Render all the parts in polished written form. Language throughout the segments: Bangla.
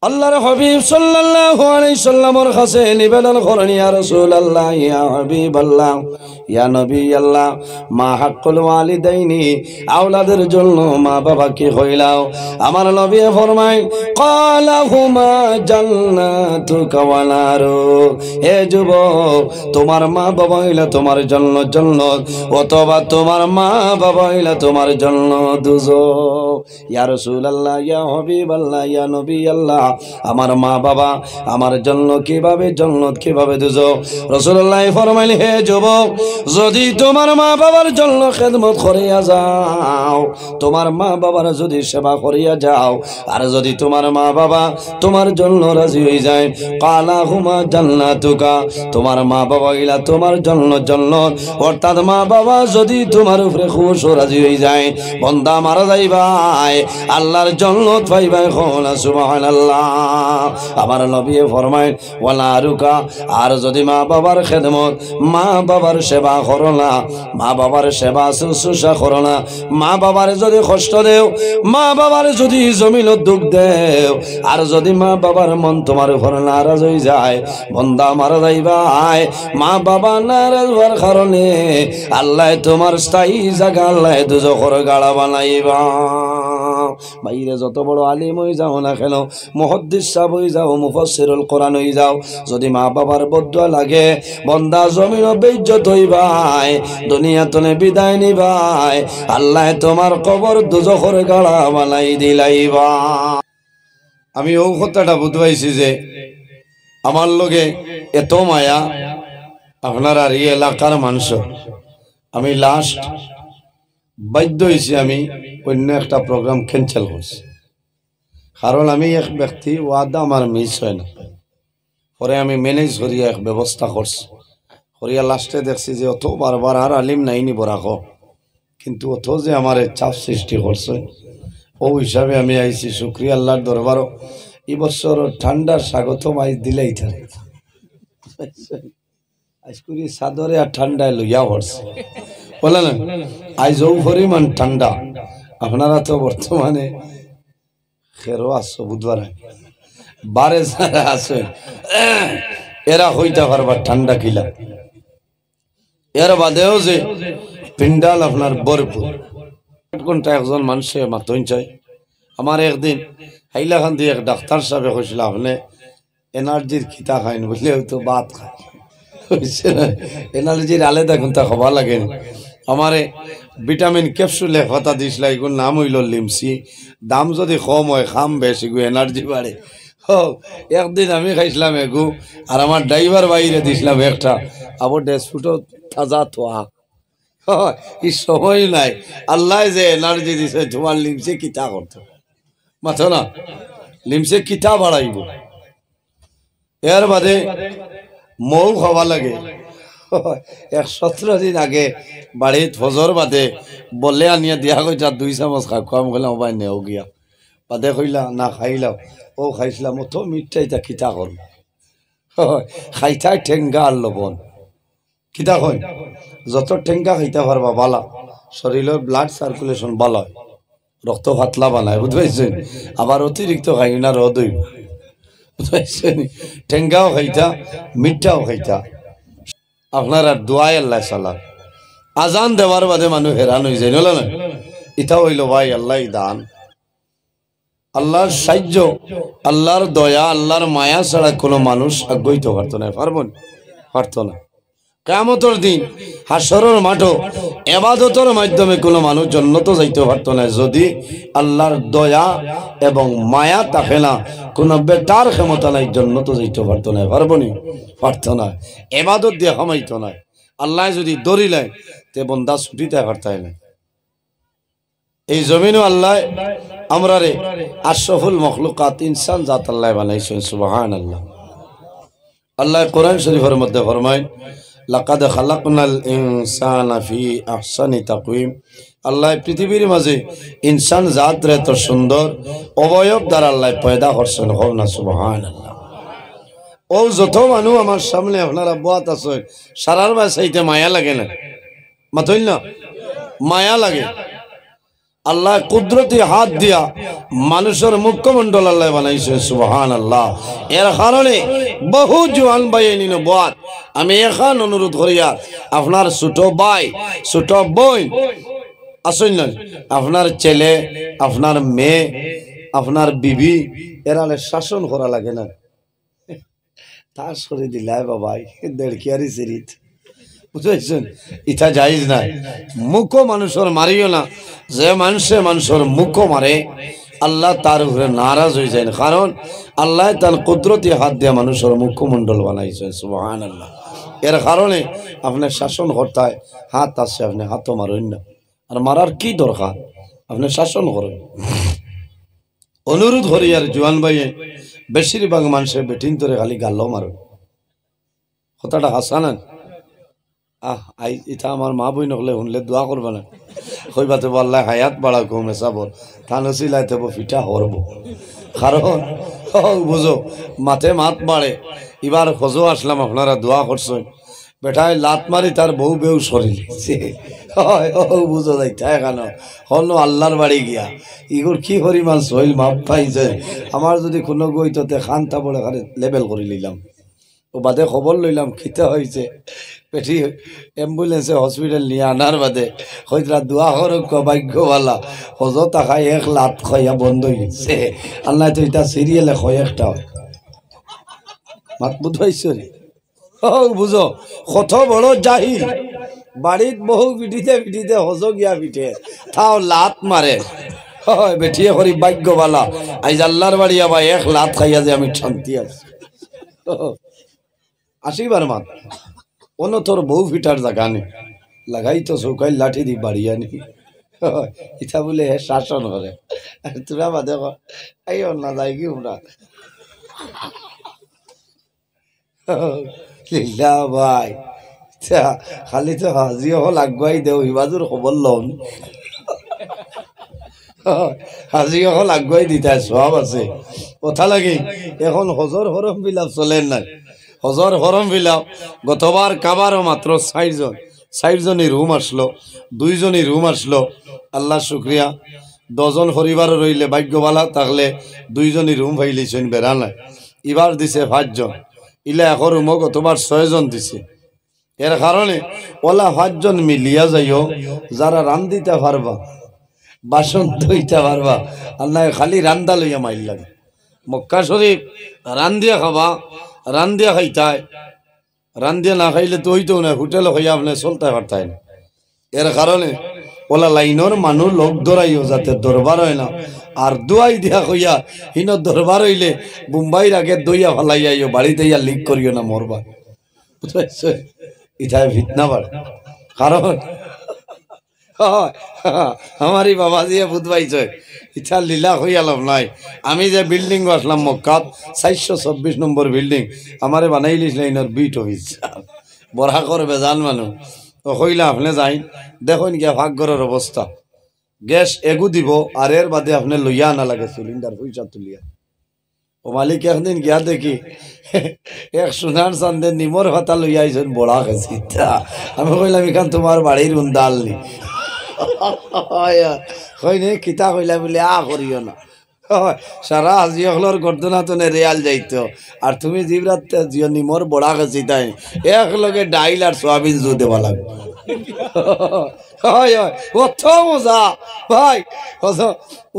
আল্লাহর হাবিব সাল্লাল্লাহু আলাইহি সাল্লামের কাছে নিবেদন করেন, ইয়া রাসূলুল্লাহ, ইয়া হাবিবাল্লাহ, ইয়া নবী আল্লাহ, মা হাক্কুল ওয়ালিদাইনি, আওলাদের জন্য মা বাবাকে হইলাও। আমার নবী ফরমায়, ক্বালাহুমা জান্নাতুকা ওয়া নারু, হে যুবক, তোমার মা বাবা হইলা তোমার জন্য জান্নাত, অথবা তোমার মা বাবা হইলা তোমার জন্য দুজক। ইয়া রাসূলুল্লাহ, ইয়া হাবিবাল্লাহ, ইয়া নবী আল্লাহ, আমার মা বাবা আমার জন্য কিভাবে জান্নাত, কিভাবে দুজক? রাসূলুল্লাহ ফরমাইলেন, হে যুবক, যদি তোমার মা বাবার জন্য খেদমত করিয়া যাও, তোমার মা বাবার যদি সেবা করিয়া যাও, আর যদি তোমার মা বাবা তোমার জন্য রাজি হয়ে যায়, কালাহুমা জান্নাতুকা, তোমার মা বাবা ইলা তোমার জন্য জান্নাত। অর্থাৎ মা বাবা যদি তোমার উপরে খুশ ও রাজি হয়ে যায়, বান্দা মারা যাইবাই আল্লাহর জান্নাত পাইবাই। কওলা সুবহানাল্লাহ। আমার নবী ফরমায়, ওয়ালা রুকা, আর যদি মা বাবার খেদমত, মা বাবার সেবা করো না, মা বাবার সেবা শুশ্রূষা করো না, মা বাবার যদি কষ্ট দেও, মা বাবার যদি জমিন দুঃখ দেও, আর যদি মা বাবার মন তোমার উপর নারাজ হয়ে যায়, বন্দা মারা যাইবাই। মা বাবা নারাজ হওয়ার কারণে আল্লাহ তোমার স্থায়ী জায়গা আল্লাহ দুজখের গাড়া বানাইবা। বাইরে যত বড় আলিম হয়ে যাও না কেন, মুহাদ্দিস সাহেব হয়ে যাও, মুফাসসিরুল কোরআন হয়ে যাও, যদি মা বাবার বদুয়া লাগে, বন্দা জমিন বেইজ্জত হইবাই, দুনিয়া তনে বিদায় নিবাই, আল্লাহ তোমার কবর দুজখের গাড়া বানাই দিলাইবা। আমি ও কথাটা বুঝবাইছি যে আমার লগে এত মায়া আপনার আর এই এলাকার মানুষ, আমি লাস্ট বাধ্য হয়েছি আমি অন্য একটা প্রোগ্রাম ক্যান্সেল করছি, কারণ আমি এক ব্যক্তি ওয়াদা আমার মিস হয় না, পরে আমি ম্যানেজ করিয়া এক ব্যবস্থা করছি, করিয়া লাস্টে দেখছি যে অত বারবার আর আলিম নাইনি বরাকো, কিন্তু অত যে আমার চাপ সৃষ্টি করছে, ও হিসাবে আমি আইছি শুক্রিয়া আল্লাহর দরবারও। এই বছর ঠান্ডার স্বাগত আইস দিলেই থাকে, আজ করি চাদরে আর ঠান্ডায় লইয়া পড়ছে, বলে না আজ ও পরিমাণ ঠান্ডা। আপনারা তো বর্তমানে খেরো আসছো বুধবার বারে যারা আছে এরা হইতে পারবার ঠান্ডা কিলা, এর বাদেও যে পিন্ডাল আপনার ভরপুর ঘন্টা একজন মানুষে মাতন চাই। আমার একদিন হাইলাকান্দি এক ডাক্তার সাহেব কইছিল, আপনি এনার্জির খিতা খাইন বুঝলে তো ভাত খায়, এনার্জির আলাদা ঘন্টা খাওয়া লাগে। আমারে ভিটামিন ক্যাপসুল এক কথা দিছিল, এগুলোর নাম হইল লিমসি, দাম যদি কম হয় খাম বেশি গো এনার্জি বাড়ে। একদিন আমি খাইছিলাম এগু, আর আমার ড্রাইভার বাইরে দিছিলাম একটা, আবার ডেসফুটো তাজা তোয়া। এই সময় নাই, আল্লাহ যে এনার্জি দিছে, তোমার লিমসে কিতা করতো মাথো না, লিমসে কিতা বাড়াইব। এর বাদে মৌ খাওয়া লাগে। 17 দিন আগে বাড়িত ফজর বাদে বলে আনিয়া দিয়া কইটা 2 চামচ খা, কম গেলাম ভাই নেও গিয়া, বাদে কইলা না খাইলাম, ও খাইছিলাম অত মিঠাইটা কিতা করব, খাইতাই ঠেঙ্গা আর লবণ, কিতা কই যত ঠেঙ্গা খাইতে পারবা বালা, শরীরের ব্লাড সার্কুলেশন ভালো হয়, রক্ত পাতলা বানায়, বুঝতে, আবার অতিরিক্ত খাই না রদ হইব, বুঝতে, ঠেঙ্গাও খাইতা মিঠাও খাইতা। আপনার আর দোয়াই আল্লাহ সালাম, আজান দেওয়ার বাদে মানুষ হেরান হয়ে যায়, না ইটা হইল ভাই আল্লাহ দান, আল্লাহর সাহায্য, আল্লাহর দয়া, আল্লাহর মায়া ছাড়া কোনো মানুষ আগ্রহীত পারত না, পারত না। কিয়ামতের দিন হাসরের মাঠে ইবাদতের মাধ্যমে কোনো মানুষ জান্নাত যাইতে পারত না, যদি আল্লাহর দয়া এবং মায়া থাকে না, কোনো বেটার ক্ষমতা নাই জান্নাত যাইতে পারত না, পারত না, ইবাদত দিয়ে কামাইতো না। আল্লাহ যদি দরিলে তে বন্দা ছুটিতে পারতাই না। এই জমিনও আল্লাহ আমরা রে আশরাফুল মখলুকাত ইনসান জাত আল্লাহ বানাইছেন, সুবহানাল্লাহ। আল্লাহ কোরআন শরীফের মধ্যে ফরমায়, লাকাদ খালাকনাল ইনসানা ফি আহসানি তাকওয়িম, আল্লাহ পৃথিবীর মাঝে ইনসান জাত রে তো সুন্দর অবয়ব দ্বারা আল্লাহ পয়দা করছেন, হও না সুবহানাল্লাহ। ও যত মানুষ আমার সামনে আপনারা বাত আছে, সারার বাসাইতে মায়া লাগে না, মাথইল না মায়া লাগে। আল্লাহ কুদরতি হাত দিয়া মানুষের মুখমণ্ডল আল্লাহ বানাইছে সুবহানাল্লাহ। এর কারণে বহু জওয়ান ভাই নিন বাত আমি এখন অনুরোধ করিয়া আপনার ছোট ভাই ছোট বোন আসুন না, আপনার ছেলে আপনার মেয়ে আপনার বিবি এরালে শাসন করা লাগে না, তার সরে দিলাই বাবাই দেড়কিয়ারি সিরিত বুঝেছেন, ইটা জায়েজ নাই। মুখো মানুষের মারিও না, যে মানুষের মুখো মারে আল্লাহ তার উপরে নারাজ হয়ে যায়, কারণ আল্লাহ তার কুদরতি হাত দিয়ে মানুষের মুখমণ্ডল বানাইছেন সুবহানাল্লাহ। এর কারণে আপনার শাসন করতে হাত আছে, আপনি হাতও মারেন না, আর মারার কি দরকার, আপনি শাসন করেন। অনুরোধ করি আর জোয়ান ভাইয়ে বেশিরভাগ মানুষের বেটিন তোরে খালি গাল্লো মারো, কথাটা হাসানান ইটা আমার মা বই নকলে শুনলে দোয়া করবে না, কইবাতে আল্লাহ হায়াত বাড়া কমে চাবর থানো সিলাইতে ফিটা হরব, কারণ বুঝো মাথে মাত বাড়ে। এবার খোঁজো আসলাম আপনারা দোয়া করছেন, বেটায় লাত মারি তার বউ বেউ সরিল বুঝো যাইতা কেন হল আল্লাহর বাড়ি গিয়া ইগুর কি পরিমাণ সহিল মাপ পাইছে, আমার যদি কোনো গইতে খানটা বলে খালি লেবেল করে নিলাম, ও বাদে খবর লইলাম খিতে হয়েছে, পেটি অ্যাম্বুলেন্সে হসপিটাল নিয়ে আনার বাদে হয়তরা দোয়া হরক ভাগ্যওয়ালা হজ টাকায় 1 লাখ খাইয়া বন্ধ হয়ে গেছে, আল্লাহ তো এটা সিরিয়ালে কয়েকটা মাত বুঝাইছে বুঝো কত বড় জাহিল, বাড়িত বহু পিঠিতে পিঠিতে হজ গিয়া পিঠে তাও লাত মারে, হয় বেঠিয়ে করি ভাগ্যওয়ালা আইজ আল্লাহর বাড়ি আবার 1 লাখ খাইয়া যে আমি শান্তি আছি। আসিবার মান অন্য তোর বউ ফিটার জায়গা নেই, লাগাই তো চৌকাই লাঠি দি বাড়ি আনি ইটা বলে শাসন করে, তোরা বাদে এই না যাই কি ওরা লীলা ভাই খালি তো হাজি হল আগুয়াই দেও ইবাজুর খবর লন হাজি হল আগুয়াই দিতে সব আছে, কথা লাগে এখন হজর হরম বিলাপ চলেন নাই, হজর হরম বিলাপ গতবার কাবারও মাত্র 60 জনই রুম আসলো, 2 জনই রুম আসলো, আল্লাহ শুক্রিয়া। 10 জন পরিবার রইলে ভাগ্যবালা থাকলে 2 জনই রুম পাইলেছেন বেড়া নাই, এবার দিছে 5 জন, ইলা এখন রুমও গতবার 6 জন দিছে। এর কারণে ওলা 5 জন মিলিয়া যাইও, যারা রান্দিতে পারবা বাসন ধুইতে পারবা, আল্লাহ খালি রান্দা লইয়া মাইল লাগে। মক্কা শরীফ রান্দিয়া খাবা, রান্দিয়া খাইতায়, রান্দিয়া না খাইলে তো হইতো না, হোটেলে হইয়া আপনি চলতে পারতাই না। এর কারণে ওলা লাইনের মানুষ লোক ধরাইও যাতে দরবার হয় না, আর দুয়াই দিয়া হইয়া হিন দরবার হইলে মুম্বাইর আগে দইয়া ফালাইয়াইও, বাড়িতে ইয়া লিক করিও না মরবা, বুঝতে ইটাই ফিতনা বাড়ে। কারণ আমারই বাবা দিয়ে বুধবাইছে ইটা লীলা হইয়ালাম নাই, আমি যে বিল্ডিং আসলাম মক্কাত 424 নম্বর বিল্ডিং, আমারে বানাই লিছিল ইনর বিট অফিস, বড়া করে বেজান মানুষ তো হইলা আপনি যাই দেখুন গিয়া ভাগ্যরের অবস্থা, গ্যাস এগু দিব আর এর বাদে আপনি লইয়া না লাগে সিলিন্ডার পয়সা তুলিয়া। ও মালিক একদিন গিয়া দেখি 1 সোনার চান্দের নিমর ভাতা লইয়া আইছেন বড়া খেছি, আমি কইলাম এখান তোমার বাড়ির উন্দাল নি হয়নি কিতা কইলা বলে করিও না, সারা আজি হলর গর্দনা তো রেয়াল যাইতো, আর তুমি জিবরাত জিও নিমর বড়া খেছি তাই একলগে ডাইল আর সোয়াবিন জু দেওয়া লাগবে। কত মজা ভাই,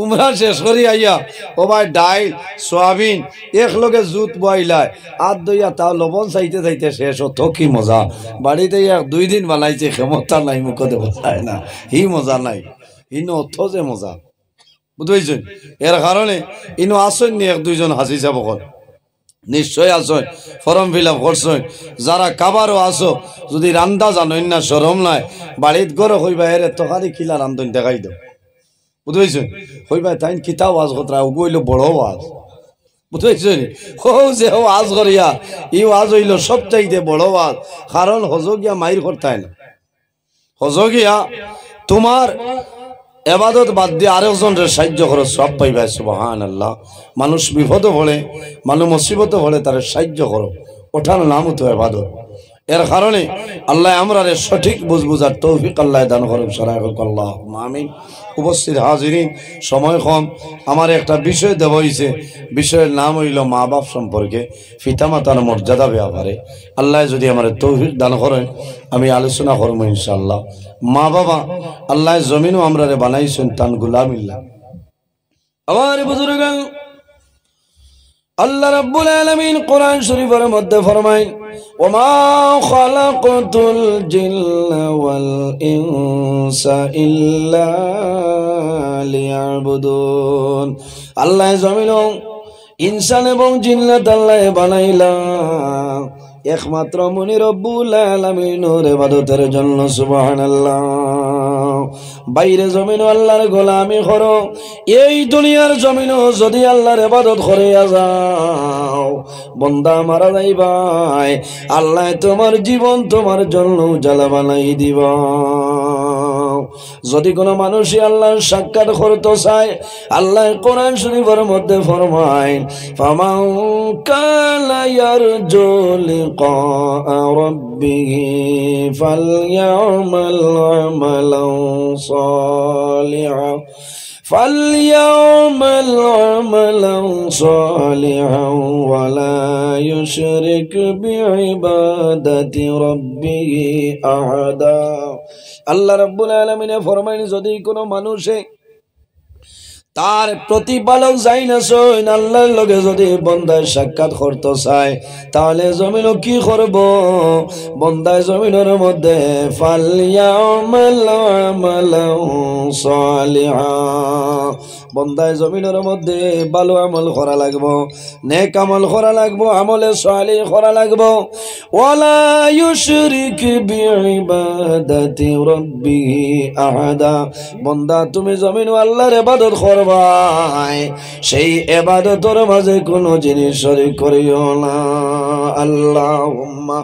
উমরা শেষ করি আইয়া ও ভাই ডাইল সোয়াবিন একলগে জুত বইলায় আর দইয়া তাও লবণ চাইতে চাইতে শেষ, অত কি মজা। বাড়িতে 2 দিন বানাইছে, ক্ষমতা নাই মুখে দেবো চায় না, হি মজা নাই, ইনো অত যে মজা বুঝেছেন। এর কারণে ইনো আসেন নি 1-2 জন হাসি যাব নিশ্চয় আসেন, ফর্ম ফিল আপ করছেন, যারা কাবারও আসো যদি রান্দা জানেন না শরম নাই, বাড়িত গড়ে হইবা এর তকারি খিলা রান্ধন দেখাই দাও, বুঝেছেন হইবা তাই কিতা ওয়াজ কথা ওগুইল বড় ওয়াজ, বুঝেছেন ও যে ওয়াজ করিয়া ই ওয়াজ হইল সবচাইতে বড় ওয়াজ, কারণ হজগিয়া মাইর করতাই না, হজগিয়া তোমার এবাদত বাদ দিয়ে আরেকজনের সাহায্য করো, সব পাইবা সুবহানাল্লাহ। মানুষ বিপদে পড়ে, মানুষ মুসিবতে পড়ে, তার সাহায্য করো, ওঠার নাম তো এবাদত। এর কারণে আল্লাহ আমরারে সঠিক বুঝার তৌফিক আল্লাহ দান করুন সরাই হোক আল্লাহ আমিন। উপস্থিত হাজিরিন, সময় কম, আমার একটা বিষয় দেওয়া হয়েছে, বিষয়ের নাম হইল মা বাপ সম্পর্কে, পিতামাতার মর্যাদা ব্যাপারে। আল্লাহ যদি আমার তৌফিক দান করেন আমি আলোচনা করবো ইনশাআল্লাহ। মা বাবা আল্লাহ জমিনও আমরারে বানাইছেন তান গুলামিল্লাহ। আমার বুজুর্গ আল্লাহ রাব্বুল আলামিন কোরআন শরীফের মধ্যে ফরমায়, ওমা খালাকতুল জিন্না ওয়াল ইনসা ইল্লা লিয়াবুদুন। আল্লাহ জমিন ইনসান এবং জিন্নাত আল্লাহ বানাইলা একমাত্র মুনি রব্বুল আলামিনের ইবাদতের জন্য। সুবহানাল্লাহ। বাইরে জমিন আল্লাহর গোলামি করো, এই দুনিয়ার জমিন যদি আল্লাহর ইবাদত করিয়া যাও বান্দা মারা যাইবাই, আল্লাহ তোমার জীবন তোমার জন্য উজালা বানাই দিবা। যদি কোনো মানুষই আল্লাহর সাক্ষাৎ করতে চায় আল্লাহ কোরআন শরীফের মধ্যে ফরমায়, ফামান কানা ইয়ারজু লিকা রাব্বিহি ফালইয়ামাল আমালান সালিহা فَلْيَعْمَلْ عَمَلًا صَالِحًا وَلَا يُشْرِكْ بِعِبَادَةِ رَبِّهِ أَحَدًا। আল্লাহ রাব্বুল আলামিন ফরমায়, যদি কোনো মানুষে তার প্রতিপালক যাই না সইন আল্লাহর লগে যদি বন্দায় সাক্ষাৎ করতে চায় তাহলে জমিনও কি করব, বন্দায় জমিনের মধ্যে ফালইয়ামাল আমালান সালিহা, বন্দায় জমিনের মধ্যে ভালো আমল করা লাগবো, নেক আমল করা লাগবো, আমলে সালিহ করা লাগবো। ওয়ালা ইউশরিক বিইবাদাতি রাব্বিহি আহাদা, বন্দা তুমি জমিন আল্লাহর ইবাদত করবাই, সেই ইবাদতের মাঝে কোনো জিনিস শরীক করিও না। আল্লাহুম্মা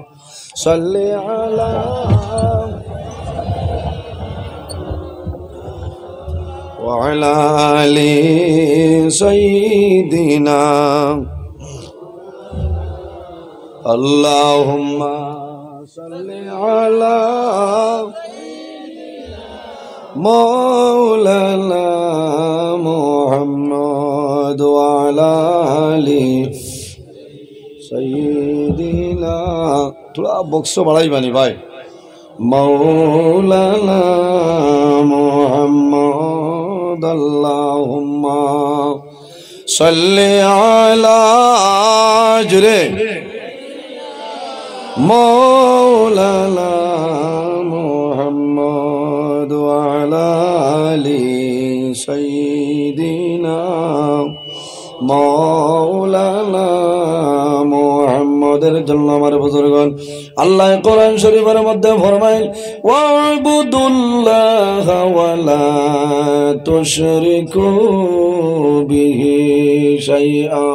সাল্লি আলা وعلى آل سيدنا اللهم صل على مولانا محمد وعلى آل سيدنا। थोड़ा बक्सो बढ़ाई बनी भाई। मौलाना मुहम्मद अल्लाहुम्मा सल्ली अला जुरे मौलाना मुहम्मद व अला आलि सय्यिदिना मौलाना মুহাম্মাদের জন্য আমার বুজুর্গণ আল্লাহ কোরআন শরীফের মধ্যে ফরমায়, ওয়াবুদুল্লাহ ওয়ালা তুশরিকু বিহি শাইআ।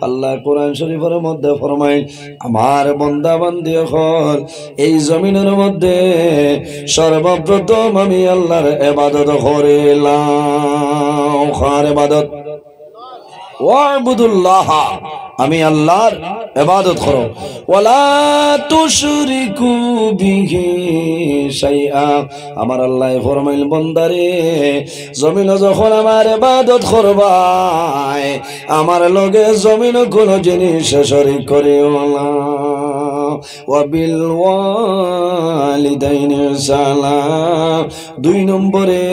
আল্লাহ কোরআন শরীফের মধ্যে ফরমায়, আমার বান্দা বান্দি হল এই জমিনের মধ্যে সর্বপ্রথম আমি আল্লাহর ইবাদত করিলাম। কার ইবাদত? ওয়াবুদুল্লাহ, আমি আল্লাহর ইবাদত করো, ওয়ালা তুশরিকু বিহি শাইআ। আমার আল্লাহ ফরমাইল, বান্দারে জমিন যখন আমার ইবাদত করবাই আমার লগে জমিন কোন জিনিস শরীক করিও না। ওয়া বিল ওয়ালিদাইনি ইহসানা, দুই নম্বরে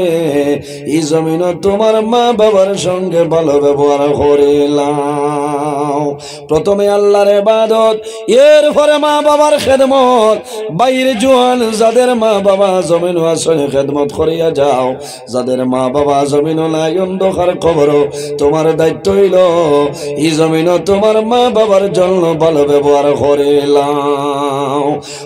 এই জমিন তোমার মা বাবার সঙ্গে ভালো ব্যবহার করিলাম। প্রথমে আল্লাহর ইবাদত, এরপরে মা বাবার খেদমত। বাইরে জোয়ান যাদের মা বাবা জমিন আসলে খেদমত করিয়া যাও, যাদের মা বাবা জমিন নাই অন্ধকার কবর, তোমার দায়িত্ব হইল এই জমিন তোমার মা বাবার জন্য ভালো ব্যবহার করিলাম।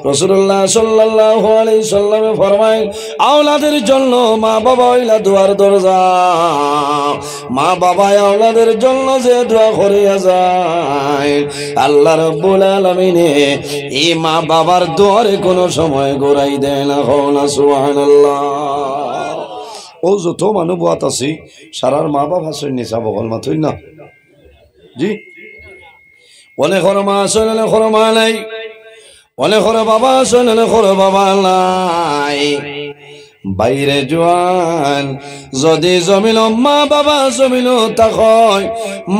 রাসূলুল্লাহ সাল্লাল্লাহু আলাইহি সাল্লামে ফরমায়, আওলাদের জন্য মা বাবা হইলা দুয়ার দরজা। মা বাবা আওলাদের জন্য যে দোয়া করিয়া যায় আল্লাহ রাব্বুল আলামিন এই মা বাবার দোয়ারে কোনো সময় গোড়াই দেয় না। হওনা সুবহানাল্লাহ। ও যত মানুষ বাত আছে সারার মা বাবা আছে নিসা বগল মাথুই না জি, অনেক মা আছে অনেক মা নাই। অনেক করে বাবা আছেন, অনেক করে বাবা নাই। বাইরে জোয়ান যদি জমিল মা বাবা জমিল তাকয়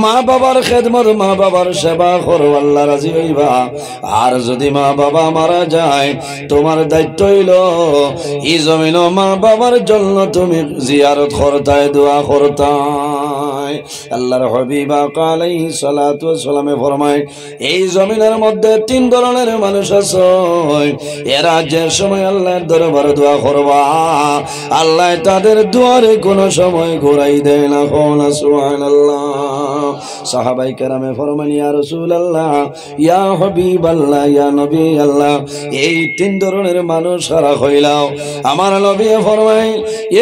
মা বাবার খেদমত মা বাবার সেবা করো, আল্লাহ রাজি হইবা। আর যদি মা বাবা মারা যায় তোমার দায়িত্ব হইল এই জমিন মা বাবার জন্য তুমি জিয়ারত করতায়, দোয়া করতায়। আল্লাহর হাবিব আলাইহিস সালাতু ওয়াস সালামে ফরমায় এই জমিনের মধ্যে তিন ধরনের মানুষ আছে, এরা যে সময় আল্লাহর দরবারে দোয়া করবা আল্লাহ তাদের দুয়ারে কোন সময় ঘুরাই দেয় না। সুবহানাল্লাহ। সাহাবায়ে কেরামে ফরমান ইয়া রাসূলুল্লাহ, ইয়া হাবিবাল্লাহ, ইয়া নবী আল্লাহ, এই তিন ধরনের মানুষ সারা হইলাও। আমার নবী ফরমায়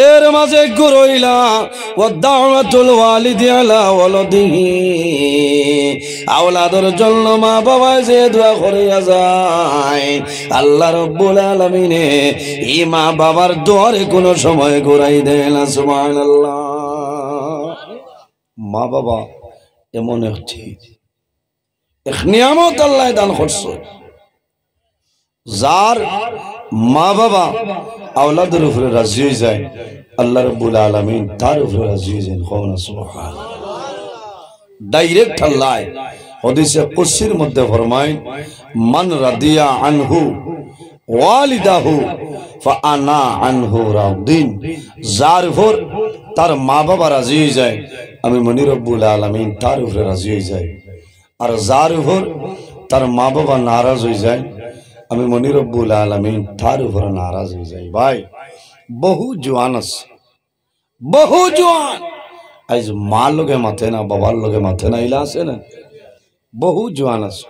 এর মাঝে ঘুরাইলা ওয়া দাওয়াতুল ওয়ালিদি আলা ওয়ালাদিহি, আওলাদের জন্য মা বাবা যে দোয়া করিয়া যায় আল্লাহ রাব্বুল আলামিনে এই মা বাবার দুয়ারে কোন সময় ঘুরাই দেয় না। সুবহানাল্লাহ। মা বাবা এমন একটি এক নিয়ামত আল্লাহ দান করছে, যার মা বাবা আওলাদের উপরে রাজি হয়ে যায় আল্লাহ রাব্বুল আলামিন তার উপরে রাজি হয়ে যায়। সুবহানাল্লাহ। ডাইরেক্ট আল্লাহ হাদিসে কুদসির মধ্যে ফরমায় মান রাদিয়া আনহু ওয়ালিদাহু ফাআনা আনহু রাদিন, যার উপর তার মা বাবা রাজি হয়ে যায় আমি মনি রব্বুল আলামিন তার উপরে রাজি হয়ে যাই। আর যার উপর তার মা বাবা নারাজ হয়ে যায় আমি মনি রব্বুল আলামিন তার উপরে নারাজ হয়ে যাই। ভাই বহু জওয়ান আছে, বহু জওয়ান আজ মার লগে মাথে না, বাবার লগে মাথে না, ইলা আছে না, বহু জওয়ান আছে।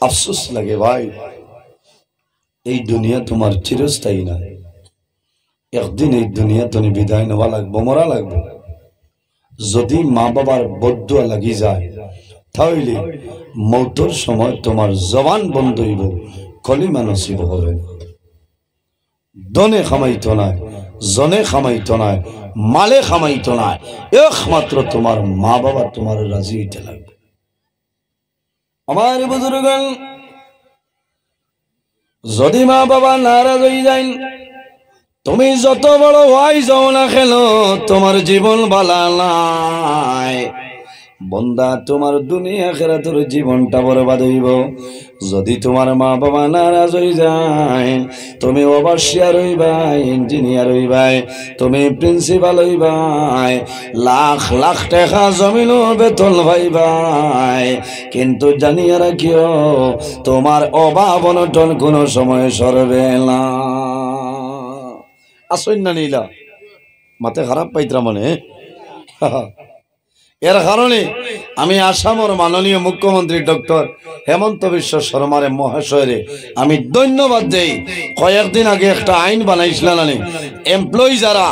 আফসোস লাগে ভাই, এই দুনিয়া তোমার চিরস্থায়ী না, একদিন এই দুনিয়া তুমি বিদায় নেওয়া লাগবো, মরা লাগবো। যদি মা বাবার বদদুয়া লাগি যায় তাহলে মৌতের সময় তোমার জবান বন্ধ হইব, কলিমা নসিব হবে না। দনে খামাইতো না, জনে খামাইতো না, মালে খামাইতো না, একমাত্র তোমার মা বাবা তোমার রাজি হইতে লাগবে। আমার বুজুর্গণ, যদি মা বাবা নারাজ হয়ে যায় তুমি যত বড় ওয়াই যাও না কেন তোমার জীবন বালা নাই। বন্দা তোমার দুনিয়া আখিরাতের জীবনটা বরবাদ হইব। যদি তোমার মা বাবা নারাজ হয়ে যায় তুমি ওভারসিয়ার হইবাই, ইঞ্জিনিয়ার হইবাই, তুমি প্রিন্সিপাল হইবাই, লাখ লাখ টাকা জমিন বেতন পাইবাই, কিন্তু জানিয়া রাখিও তোমার অভাব অনটন কোনো সময় সরবে না। আসইন না নিলা মাথা খারাপ পাইতরা মানে এর কারণে আমি আসামের মাননীয় মুখ্যমন্ত্রী ডক্টর হেমন্ত বিশ্ব শর্মারে মহাশয়রে আমি ধন্যবাদ দেই। কয়েকদিন আগে একটা আইন বানাইছিল না, এমপ্লয়ি যারা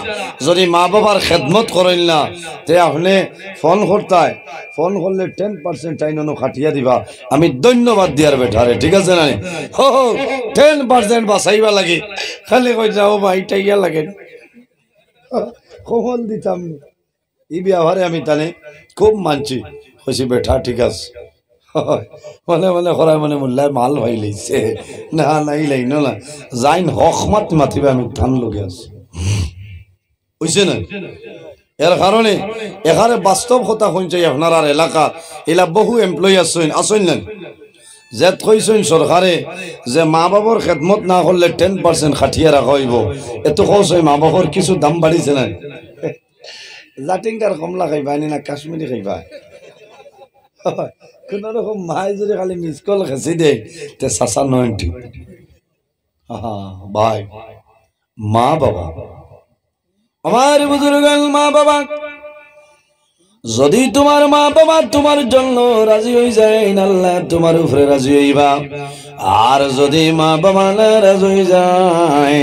যদি মা বাবার খেদমত করেন না তে আপনি ফোন করতায়, ফোন করলে 10% আইন খাটিয়া দিবা। আমি ধন্যবাদ দিয়ার বেঠারে, ঠিক আছে না? হো 10% বাঁচাইবা লাগে, খালি কই যাও ভাই টাইয়া লাগে কখন দিতাম। এই ব্যবহারে আমি তানে খুব মানছি, হয়েছি বেঠা ঠিক আছে মনে মনে করায় মনে মোল্লায় মাল ভাই লাইছে না নাই লাইন না যাইন হক মাত মাতিবে আমি ধান লগে আছি, বুঝছে না? এর কারণে এখানে বাস্তব কথা শুনছে আপনার এলাকা এলা বহু এমপ্লয়ি আসেন আসেন না যে কইছেন সরকারে যে মা বাবার খেদমত না করলে 10% খাটিয়ে রাখা হইব। এত খোঁজ হয় মা বাবার কিছু দাম বাড়িছে না, জাটিংকার কমলা খাইবা না কাশ্মীরি খাইবা, কোন রকম মাই যদি খালি মিস কল খেসি দেয় তে চাচা নয় ঠিক। ভাই মা বাবা, আমার বুজুর্গ মা বাবা, যদি তোমার মা বাবা তোমার জন্য রাজি হয়ে যায় আল্লাহ তোমার উপরে রাজি হইবা। আর যদি মা বাবা নারাজ হয়ে যায়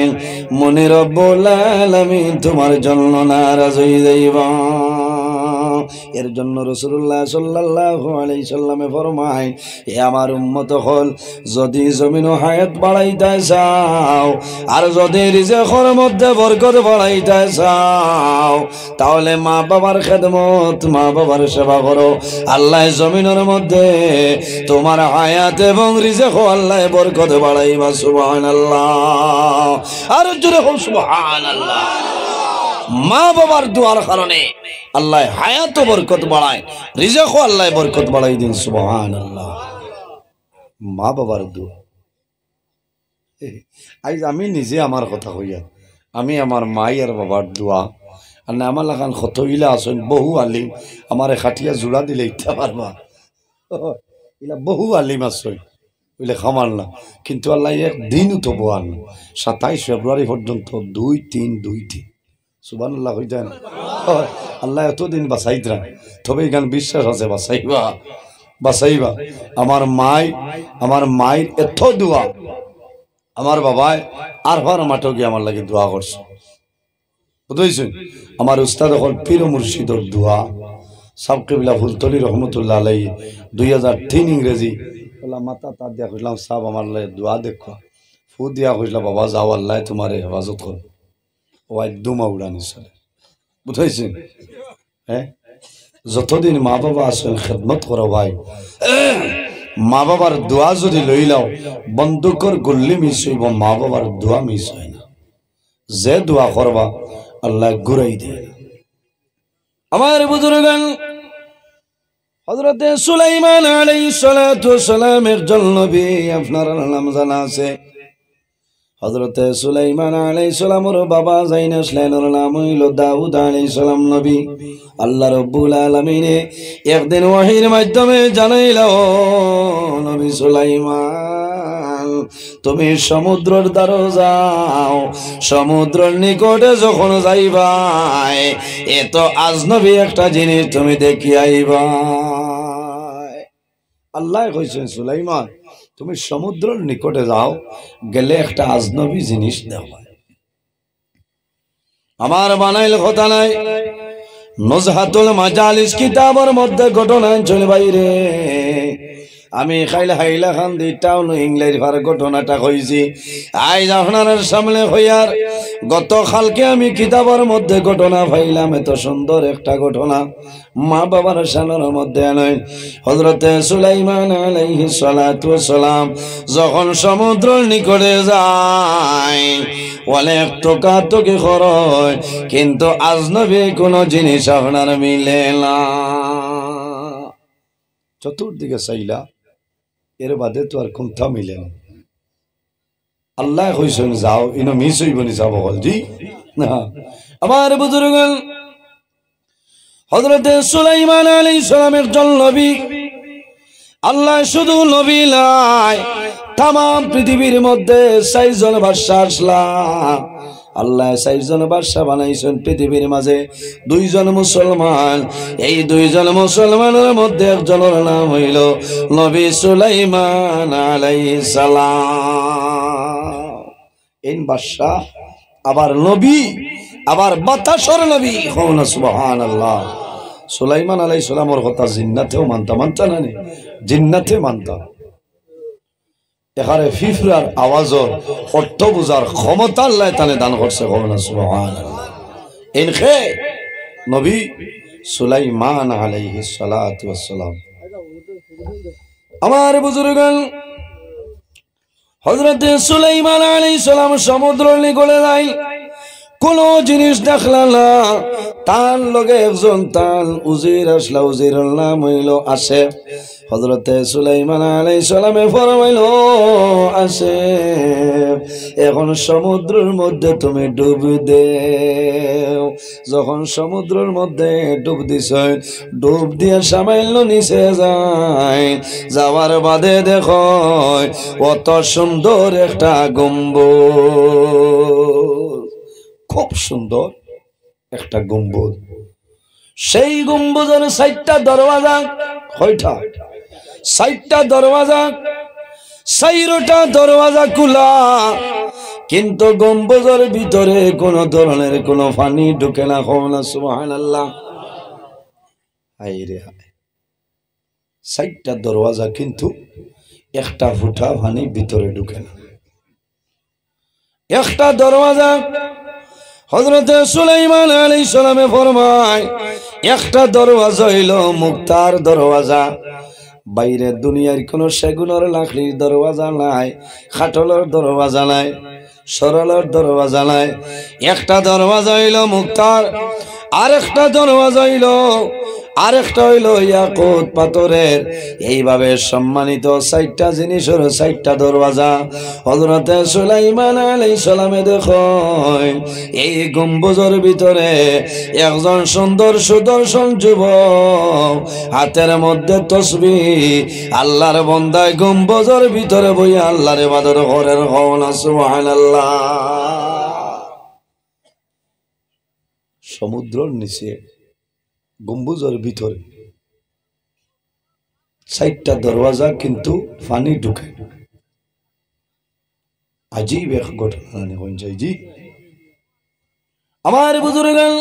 মনে রব্বুল আলামিন তোমার জন্য নারাজ হয়ে যাইবা। এর জন্য রাসূলুল্লাহ সাল্লাল্লাহু আলাইহি সাল্লামে ফরমায়, এ আমার উম্মত হল, যদি জমিন হায়াত বাড়াইতে চাও আর যদি রিজিকের মধ্যে বরকত বাড়াইতে চাও, তাহলে মা বাবার খেদমত, মা বাবার সেবা করো। আল্লাহ জমিনের মধ্যে তোমার হায়াত এবং রিজিক আল্লাহ বরকত বাড়াইবা। সুবহানাল্লাহ, আর জোরে হোক সুবহানাল্লাহ। মা বাবার দোয়ার কারণে আল্লাহ হায়াত বরকত বাড়ায়, রিজিকও আল্লাহ বরকত বাড়াই দিন। সুবহানাল্লাহ। মা বাবার দোয়া, আজ আমি নিজে আমার কথা কইয়া, আমি আমার মাই আর বাবার দোয়া, আর না আমার লাগান কতগুলা আছেন বহু আলিম, আমার খাটিয়া জোড়া দিলে ইচ্ছা পারবা, এলা বহু আলিম আছে বলে খামার না, কিন্তু আল্লাহ একদিনও তো বোয়ান 27 ফেব্রুয়ারি পর্যন্ত 2-3-2-3 সুবহানাল্লাহ হইতে না। আল্লাহ এতদিন বাঁচাইতরা, তবে এখানে বিশ্বাস আছে বাঁচাইবা বাঁচাইবা। আমার মায়ের এত দোয়া, আমার বাবায় আরফার মাঠে গিয়ে আমার লাগে দোয়া করছে, বুঝেছেন। আমার উস্তাদ এখন পীর মুর্শিদর দোয়া, সাবকেবিলা ফুলতলি রহমতুল্লাহ আলাইহি 2003 ইংরেজি মাথা তার দিয়া খুঁজলাম, সাহেব আমার লাগে দোয়া দেখো, ফু দিয়া খুঁজলাম, বাবা যাও আল্লাহ তোমার হেফাজত করো। ও একদমা উড়ানি চলে, বুঝেছেন। হ্যাঁ, যতদিন মা বাবা আছেন খেদমত করো ভাই। মা বাবার দোয়া যদি লই লাও, বন্দুকর গুল্লি মিস হইব, মা বাবার দোয়া মিস হয় না। যে দোয়া করবা আল্লাহ ঘুরাই দেয়। আমার বুজুর্গান হযরতে সুলাইমান আলাইহিস সালাতু ওয়াস সালাম একজন নবী, আপনার নাম জানা আছে। হযরতে সুলাইমান আলাইহিস সালামের বাবা জাইনাস লাইনের নাম হইল দাউদ আলাইহিস সালাম নবী। আল্লাহ রাব্বুল আলামিন একদিন ওহীর মাধ্যমে জানাইলো, নবী সুলাইমান তুমি সমুদ্রের দ্বারে যাও, সমুদ্রের নিকটে যখন যাইবাই এত আজনবী একটা জিনিস তুমি দেখি আইবা। আল্লাহ কইছেন সুলাইমান তুমি সমুদ্রের নিকটে যাও, গেলে একটা আজনবী জিনিস দেখো। আমার বানাইল কথা নাই, নজহাতুল মাজালিস কিতাবের মধ্যে ঘটনা চলে বাইরে। আমি খাইলে হাইলা খান দিটাও ইংলিশ ভার ঘটনাটা কইছি, আজ আপনার সামনে হইয়ার গত কালকে আমি কিতাবের মধ্যে ঘটনা পাইলাম, এত সুন্দর একটা ঘটনা মা বাবার শানের মধ্যে নয়। হযরতে সুলাইমান আলাইহিস সালাতু ওয়াস সালাম যখন সমুদ্রের নিকটে যায়, অনেক টোকাটুকি হয়, কিন্তু আজনবী কোনো জিনিস আপনার মিলে না। চতুর্দিকে চাইলা, এর বাদে তো আর কোনটা মিলে না। আল্লাহ কইছেন যাও, ইনো মিস হইব নি, যাব বল জি না। আমার বুজুর্গ হযরতে সুলাইমান আলাইহিস সালাম একজন নবী। আল্লাহ শুধু নবী নাই, তাম পৃথিবীর মধ্যে 6 জন বাদশা আসলা। আল্লাহ 6 জন বাদশা বানাইছেন পৃথিবীর মাঝে, 2 জন মুসলমান। এই 2 জন মুসলমানের মধ্যে একজনের নাম হইল নবী সুলাইমান আলাইহিস সালাম। এই বাদশা আবার নবী, আবার বাতাসর নবী। সুবহানাল্লাহ। সুলাইমান আলাইহিস সালামের কথা জিন্নাতেও মানতা না, জিন্নাতে মানতা। এখানে ফিফরার আওয়াজর অর্থ বুঝার ক্ষমতা আল্লাহ তাআলা দান করছে। সুবহানাল্লাহ। ইনখে নবী সুলাইমান আলাইহিস সালাতু ওয়াস সালাম। আমার বুজুর্গান হযরতে সুলাইমান আলাইহিস সালাম সমুদ্রের নিকটে যায়, কোন জিনিস দেখলা না। তার লগে একজন তার উজির আসলা, উজিরের নাম হইল আসে। হযরতে সুলাইমান আলাইহিস সালামে ফরমাইলো, আসে এখন সমুদ্রের মধ্যে তুমি ডুব দেও। যখন সমুদ্রের মধ্যে ডুব দিছ, ডুব দিয়ে সামান্য নিচে যায়, যাওয়ার বাদে দেখো কত সুন্দর একটা গম্বুজ, খুব সুন্দর একটা গম্বুজ। সেই গম্বুজের 4টা দরওয়াজা। কয়টা? 4টা দরওয়াজা। 4টা দরওয়াজা খোলা, কিন্তু গম্বুজের ভিতরে কোন ধরনের কোন পানি ঢুকে না। সুবহানাল্লাহ। হায় রে হায়, 4টা দরওয়াজা কিন্তু একটা ফুটা পানি ভিতরে ঢুকে না। একটা দরওয়াজা হযরত সুলাইমান আলাইহিস সালামে ফরমায়, একটা দরওয়াজা হইল মুক্তার দরওয়াজা। বাইরে দুনিয়ার কোন সেগুনের লাকড়ির দরওয়াজা নাই, খাটলের দরওয়াজা নাই, সরলের দরওয়াজা নাই। একটা দরওয়াজা হইল মুক্তার, আরেকটা দরওয়াজা হইল ইয়াকুত পাথরের। এইভাবে সম্মানিত 4টা জিনিসের 4টা দরওয়াজা। হযরত সুলাইমান আলাইহিস সালামে দেখেন এই গম্বুজের ভিতরে একজন সুন্দর সুদর্শন যুবক, হাতের মধ্যে তাসবিহ, আল্লাহর বান্দা গম্বুজের ভিতরে বইয়া আল্লাহর ইবাদত করেন। সুবহানাল্লাহ। সমুদ্রের নিচে গম্বুজের ভিতরে 4টা দরওয়াজা কিন্তু পানি ঢুকে। আজীব এক ঘটনা হয়ে যায়। জি আমার বুজুর্গান,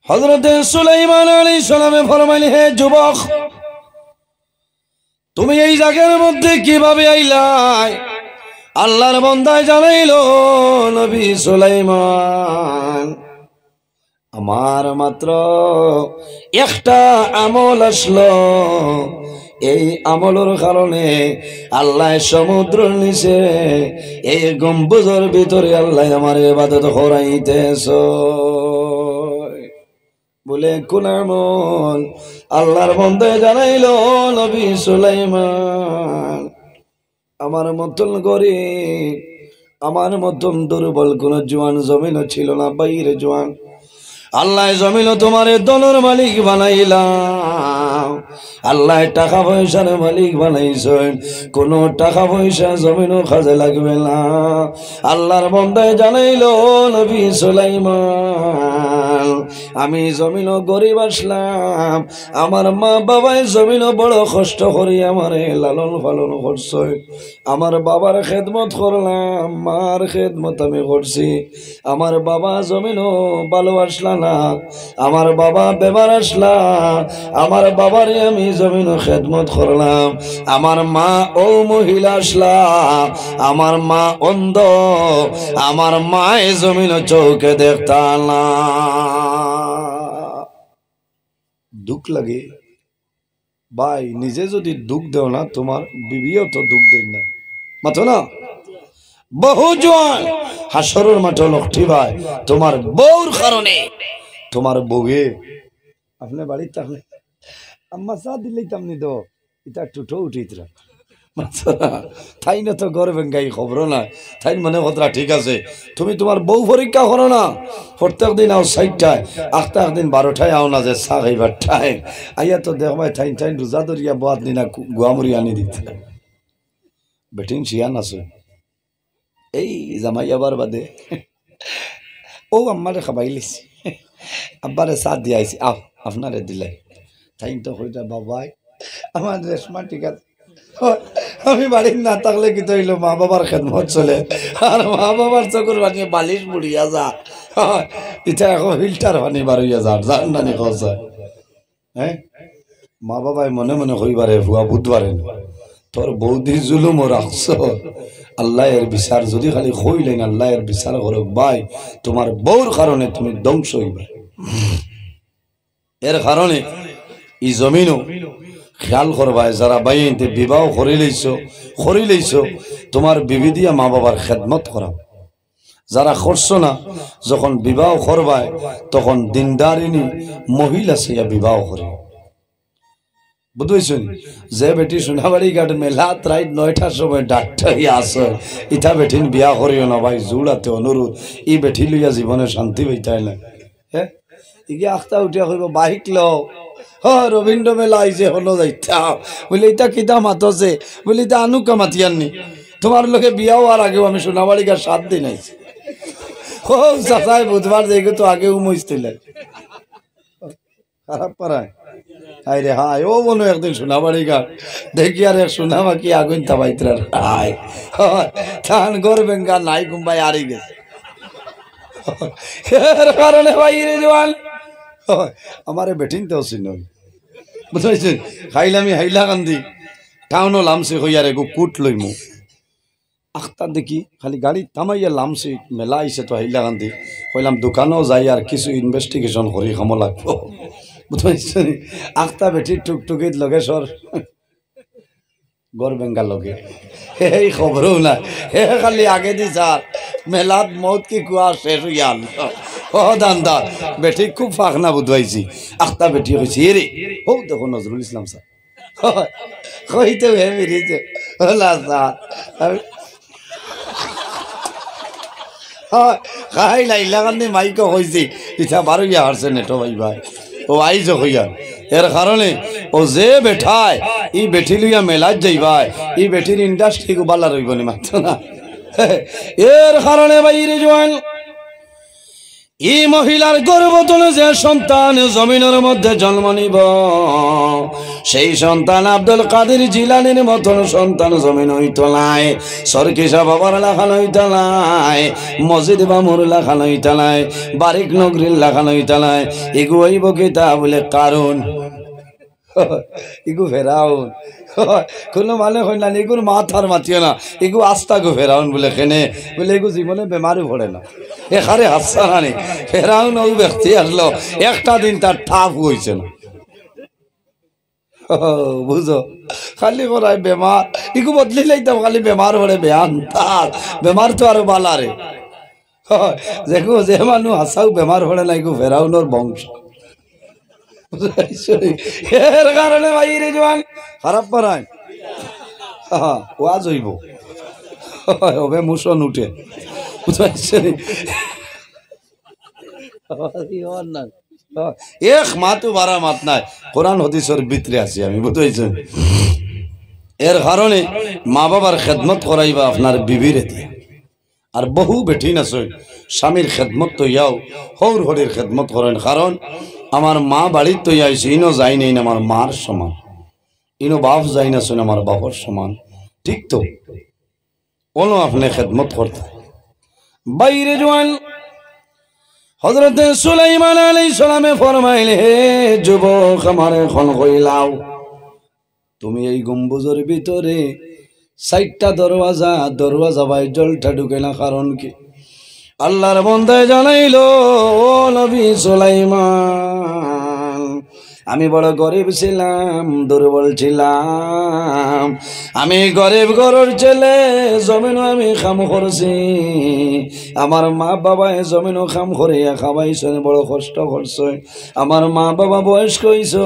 হযরত সুলাইমান আলাইহিস সালামে ফরমাইলেন, হে যুবক, তুমি এই জায়গার মধ্যে কিভাবে আইলাই? আল্লাহর বান্দায় জানাইল, নবী সুলাইমান, আমার মাত্র একটা আমল আসলো, এই আমলের কারণে আল্লাহ সমুদ্রের নিচে এই গম্বুজের ভিতরে আল্লাহ আমার ইবাদত করাইতেছ। বলে কোন আমল? আল্লাহর বান্দা জানাইল, নবী সুলাইমান, আমার মতন গরিব, আমার মতন দুর্বল কোন জওয়ান জমিন ছিল না, বাইরে জওয়ান। আল্লাহ জমিন তোমারে দলের মালিক বানাইলাম, আল্লাহ টাকা পয়সার মালিক বানাইছেন, কোন টাকা পয়সা জমিনও কাজে লাগবে না। আল্লাহর বান্দায় জানাইল, নবী সুলাইমান, আমি জমিনও গরিব আসলাম, আমার মা বাবাই জমিনও বড় কষ্ট করি আমারে লালন পালন করছে, আমার বাবার খেদমত করলাম, মার খেদমত আমি করছি। আমার বাবা জমিনও ভালো আসলা না, আমার বাবা বেমার আসলা, আমার বাবারে আমি জমিনও খেদমত করলাম। আমার মা ও মহিলা আসলা, আমার মা অন্ধ, আমার মায়ে জমিনও চৌকে দেখতাম না। দুঃখ লাগে ভাই, নিজে যদি দুঃখ দেও না, তোমার বিবিও তো দুঃখ দেন না, মাথো না। বহু জোয়ান হাসরের মাঠে লক্ষ্মী ভাই, তোমার বউর কারণে, তোমার বউয়ে আপনি বাড়িতে থাকলে আম্মা চা দিলেই তামনি দো এটা টুটো উঠিতরা, তাই না তো গর্বেন গাই খবর না, তাই মনে কথা ঠিক আছে। তুমি তোমার বউ পরীক্ষা করো না, প্রত্যেক দিন আও 4টায়, আখটা একদিন 12টায় আও না, যে চা খাইবার টাইম আইয়া তো দেখবাই ঠাইন ঠাইন রোজা ধরিয়া বাদ দিনা গুয়ামুড়ি আনি দিতে। বেটিন শিয়ান আছে এই জামাই আবার বাদে ও আম্মারে খাবাই লিছি, আব্বারে চা দিয়ে আইছি, আও আপনারে দিলাই। তাই তো কইটা, বাবাই আমার রেশমা ঠিক আছে, আমি বাড়ির না থাকলে কি তৈল মা বাবার খেদমত চলে, আর মা বাবার চকুর বানিয়ে বালিশ বুড়িয়া যা, এটা এখন ফিল্টার পানি বাড়িয়া যা, জান নানি কথা। হ্যাঁ, মা বাবাই মনে মনে কইবারে ভুয়া বুধবারে তোর বৌদি জুলুম রাখছ, আল্লাহ এর বিচার যদি খালি কইলেন আল্লাহ এর বিচার করুক ভাই, তোমার বউর কারণে তুমি ধ্বংস হইবে। এর কারণে এই জমিনও খেয়াল করবাই, যারা বাইতে বিবাহ করি লইছ, তোমার বিবি দিয়া মা বাবার খেদমত করাও। যারা করছো না, যখন বিবাহ করবাই তখন দিনদারিনী মহিলা সিয়া বিবাহ করে। বুঝেছেন, যে বেটি সোনাবাড়ি ঘাট মেলাত রাইট 9টার সময় ডাক্তারি আসে, ইটা বেঠিন বিয়া করিও না ভাই, জুড়াতে অনুরোধ, ই বেঠি লইয়া জীবনে শান্তি পাইতাই না। হ্যাঁ, ইগে আখতা উঠিয়া কইব বাইক লও, রবীন্দ্র মেলা আইছে হলো যাইতা, বলে ইটা কিতা মাতছে, বলে ইটা আনুকা মাতিয়াননি, তোমার লোকে বিয়া হওয়ার আগেও আমি সোনাবাড়ি ঘাট 7 দিন আইছি। ও চাচাই বুধবার দেখে তো আগেও মইছিল, খারাপ পারায় আরে হায় ও বলো একদিন সোনাবাড়ি ঘাট দেখি আর এক সোনামা কি আগুন তাবাইতরার হায় থান করবেন গা নাই কুম্বাই আরি গেছে। এর কারণে ভাই রে জওয়ান আমারে বেঠিন তো চিন বুঝাইছেন খাইলামি হাইলা কান্দি টাউনও লামছে হইয়ারে গো কুট লইমু আখতা দেখি খালি গাড়ি থামাইয়া লামছে মেলা আইছে তো হাইলা কান্দি কইলাম দোকানও যাই আর কিছু ইনভেস্টিগেশন করি খামো লাগবো বুঝাইছেন আখতা বেঠি টুকটুকিত লগে সর গড় বেঙ্গা লগে এই খবরও না হে খালি আগে দি স্যার মেলাত মত কি কুয়া শেষ হইয়াল ও দান্দার বেটি খুব ফাঁকনা বুধবাইছি আখতা বেটি হয়েছি রে ও দেখো নজরুল ইসলাম স্যার কইতে হে বেরিয়েছে হলা স্যার খাই লাইলা কান্দি মাইকে হয়েছি ইচ্ছা বারো ইয়া হারছে নেটো ভাই ভাই ও আইজ হইয়া এর কারণে ও যে বেঠায় ই বেঠি লইয়া মেলাত যাইবাই ই বেঠির ইন্ডাস্ট্রি বালা রইব নি মাত্র না এর কারণে বাইরে জোয়ান ই মহিলার গর্ভতলে যে সন্তান জমিনের মধ্যে জন্ম নিব সেই সন্তান আব্দুল কাদের জিলানির মতন সন্তান জমিন হইতো নাই সরকিসা বাবার লেখান হইতো নাই মসজিদ বামুর লেখান হইতো নাই বারিক নগরীর লেখান হইতো নাই এগু হইব কিতা বলে কারণ ইগু ফেরাউন কোনো মানে হয় না এগুর মাথার মাতিও না এগু আস্তা গো ফেরাউন বলে কেনে বলে এগু জীবনে বেমারও পড়ে না এখানে হাসা নানি ফেরাউন ও ব্যক্তি আসলো একটা দিন তার ঠাপ হয়েছে না বুঝো খালি করায় বেমার ইগু বদলি লাইতাম খালি বেমার পড়ে বেয়ান তার বেমার তো আরো বালারে দেখো যে মানুষ হাসাও বেমার পড়ে না ইগু ফেরাউনের বংশ এর কারণে বাইরে জোয়ান খারাপ পারায় ওয়াজ হইব হবে মুসন উঠে এক মাতো বারা মাত নাই কোরআন হাদিসের ভিতরে আছি আমি বুঝাইছেন এর কারণে মা বাবার খেদমত করাইবা আপনার বিবির দিয়ে আর বহু বেঠিন আছে স্বামীর খেদমত তো ইয়াও হৌর হরির খেদমত করেন কারণ আমার মা বাড়ির তো আইসে ইনো যাই নেই আমার মার সমান ইনো বাপ যাই না শুনে আমার বাবার সমান ঠিক তো বলো আপনি খেদমত করতে বাইরে জোয়ান হযরত সুলাইমান আলাইহিস সালামে ফরমাইলে হে যুবক আমার এখন কইলাও তুমি এই গম্বুজের ভিতরে ৬০টা দরওয়াজা ভাই জলটা ঢুকে না কারণ কি আল্লাহর বন্দায় জানাইলো ও নবী সুলাইমান আমি বড় গরিব ছিলাম দুর্বল ছিলাম আমি গরিব গরুর ছেলে জমিনও আমি কাম করছি আমার মা বাবায় জমিনও কাম করে খাওয়াইছে বড় কষ্ট করছে আমার মা বাবা বয়স্ক হইছে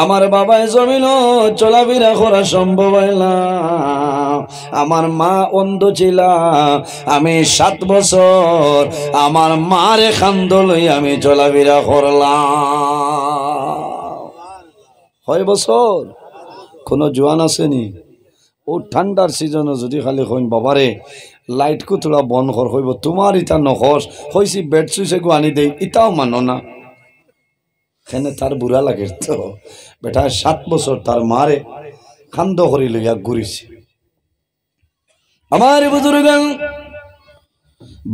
আমার বাবায় জমিনও চলাফেরা করা সম্ভব হয় না আমার মা অন্ধ ছিল আমি 7 বছর আমার মারে খান্দ লই আমি চলাফেরা করলাম 6 বছর কোনো জোয়ান আসেনি ও ঠান্ডার সিজনে যদি খালি কইন বাবারে লাইট কো তোলা বন্ধ কর হইব তোমার ইটা নখস হইছি বেড সুইসে গো আনি দেই ইটাও মানো না কেনে তার বুড়া লাগে তো বেটা 7 বছর তার মারে খান্দ করি লইয়া ঘুরিছে আমার বুজুর্গান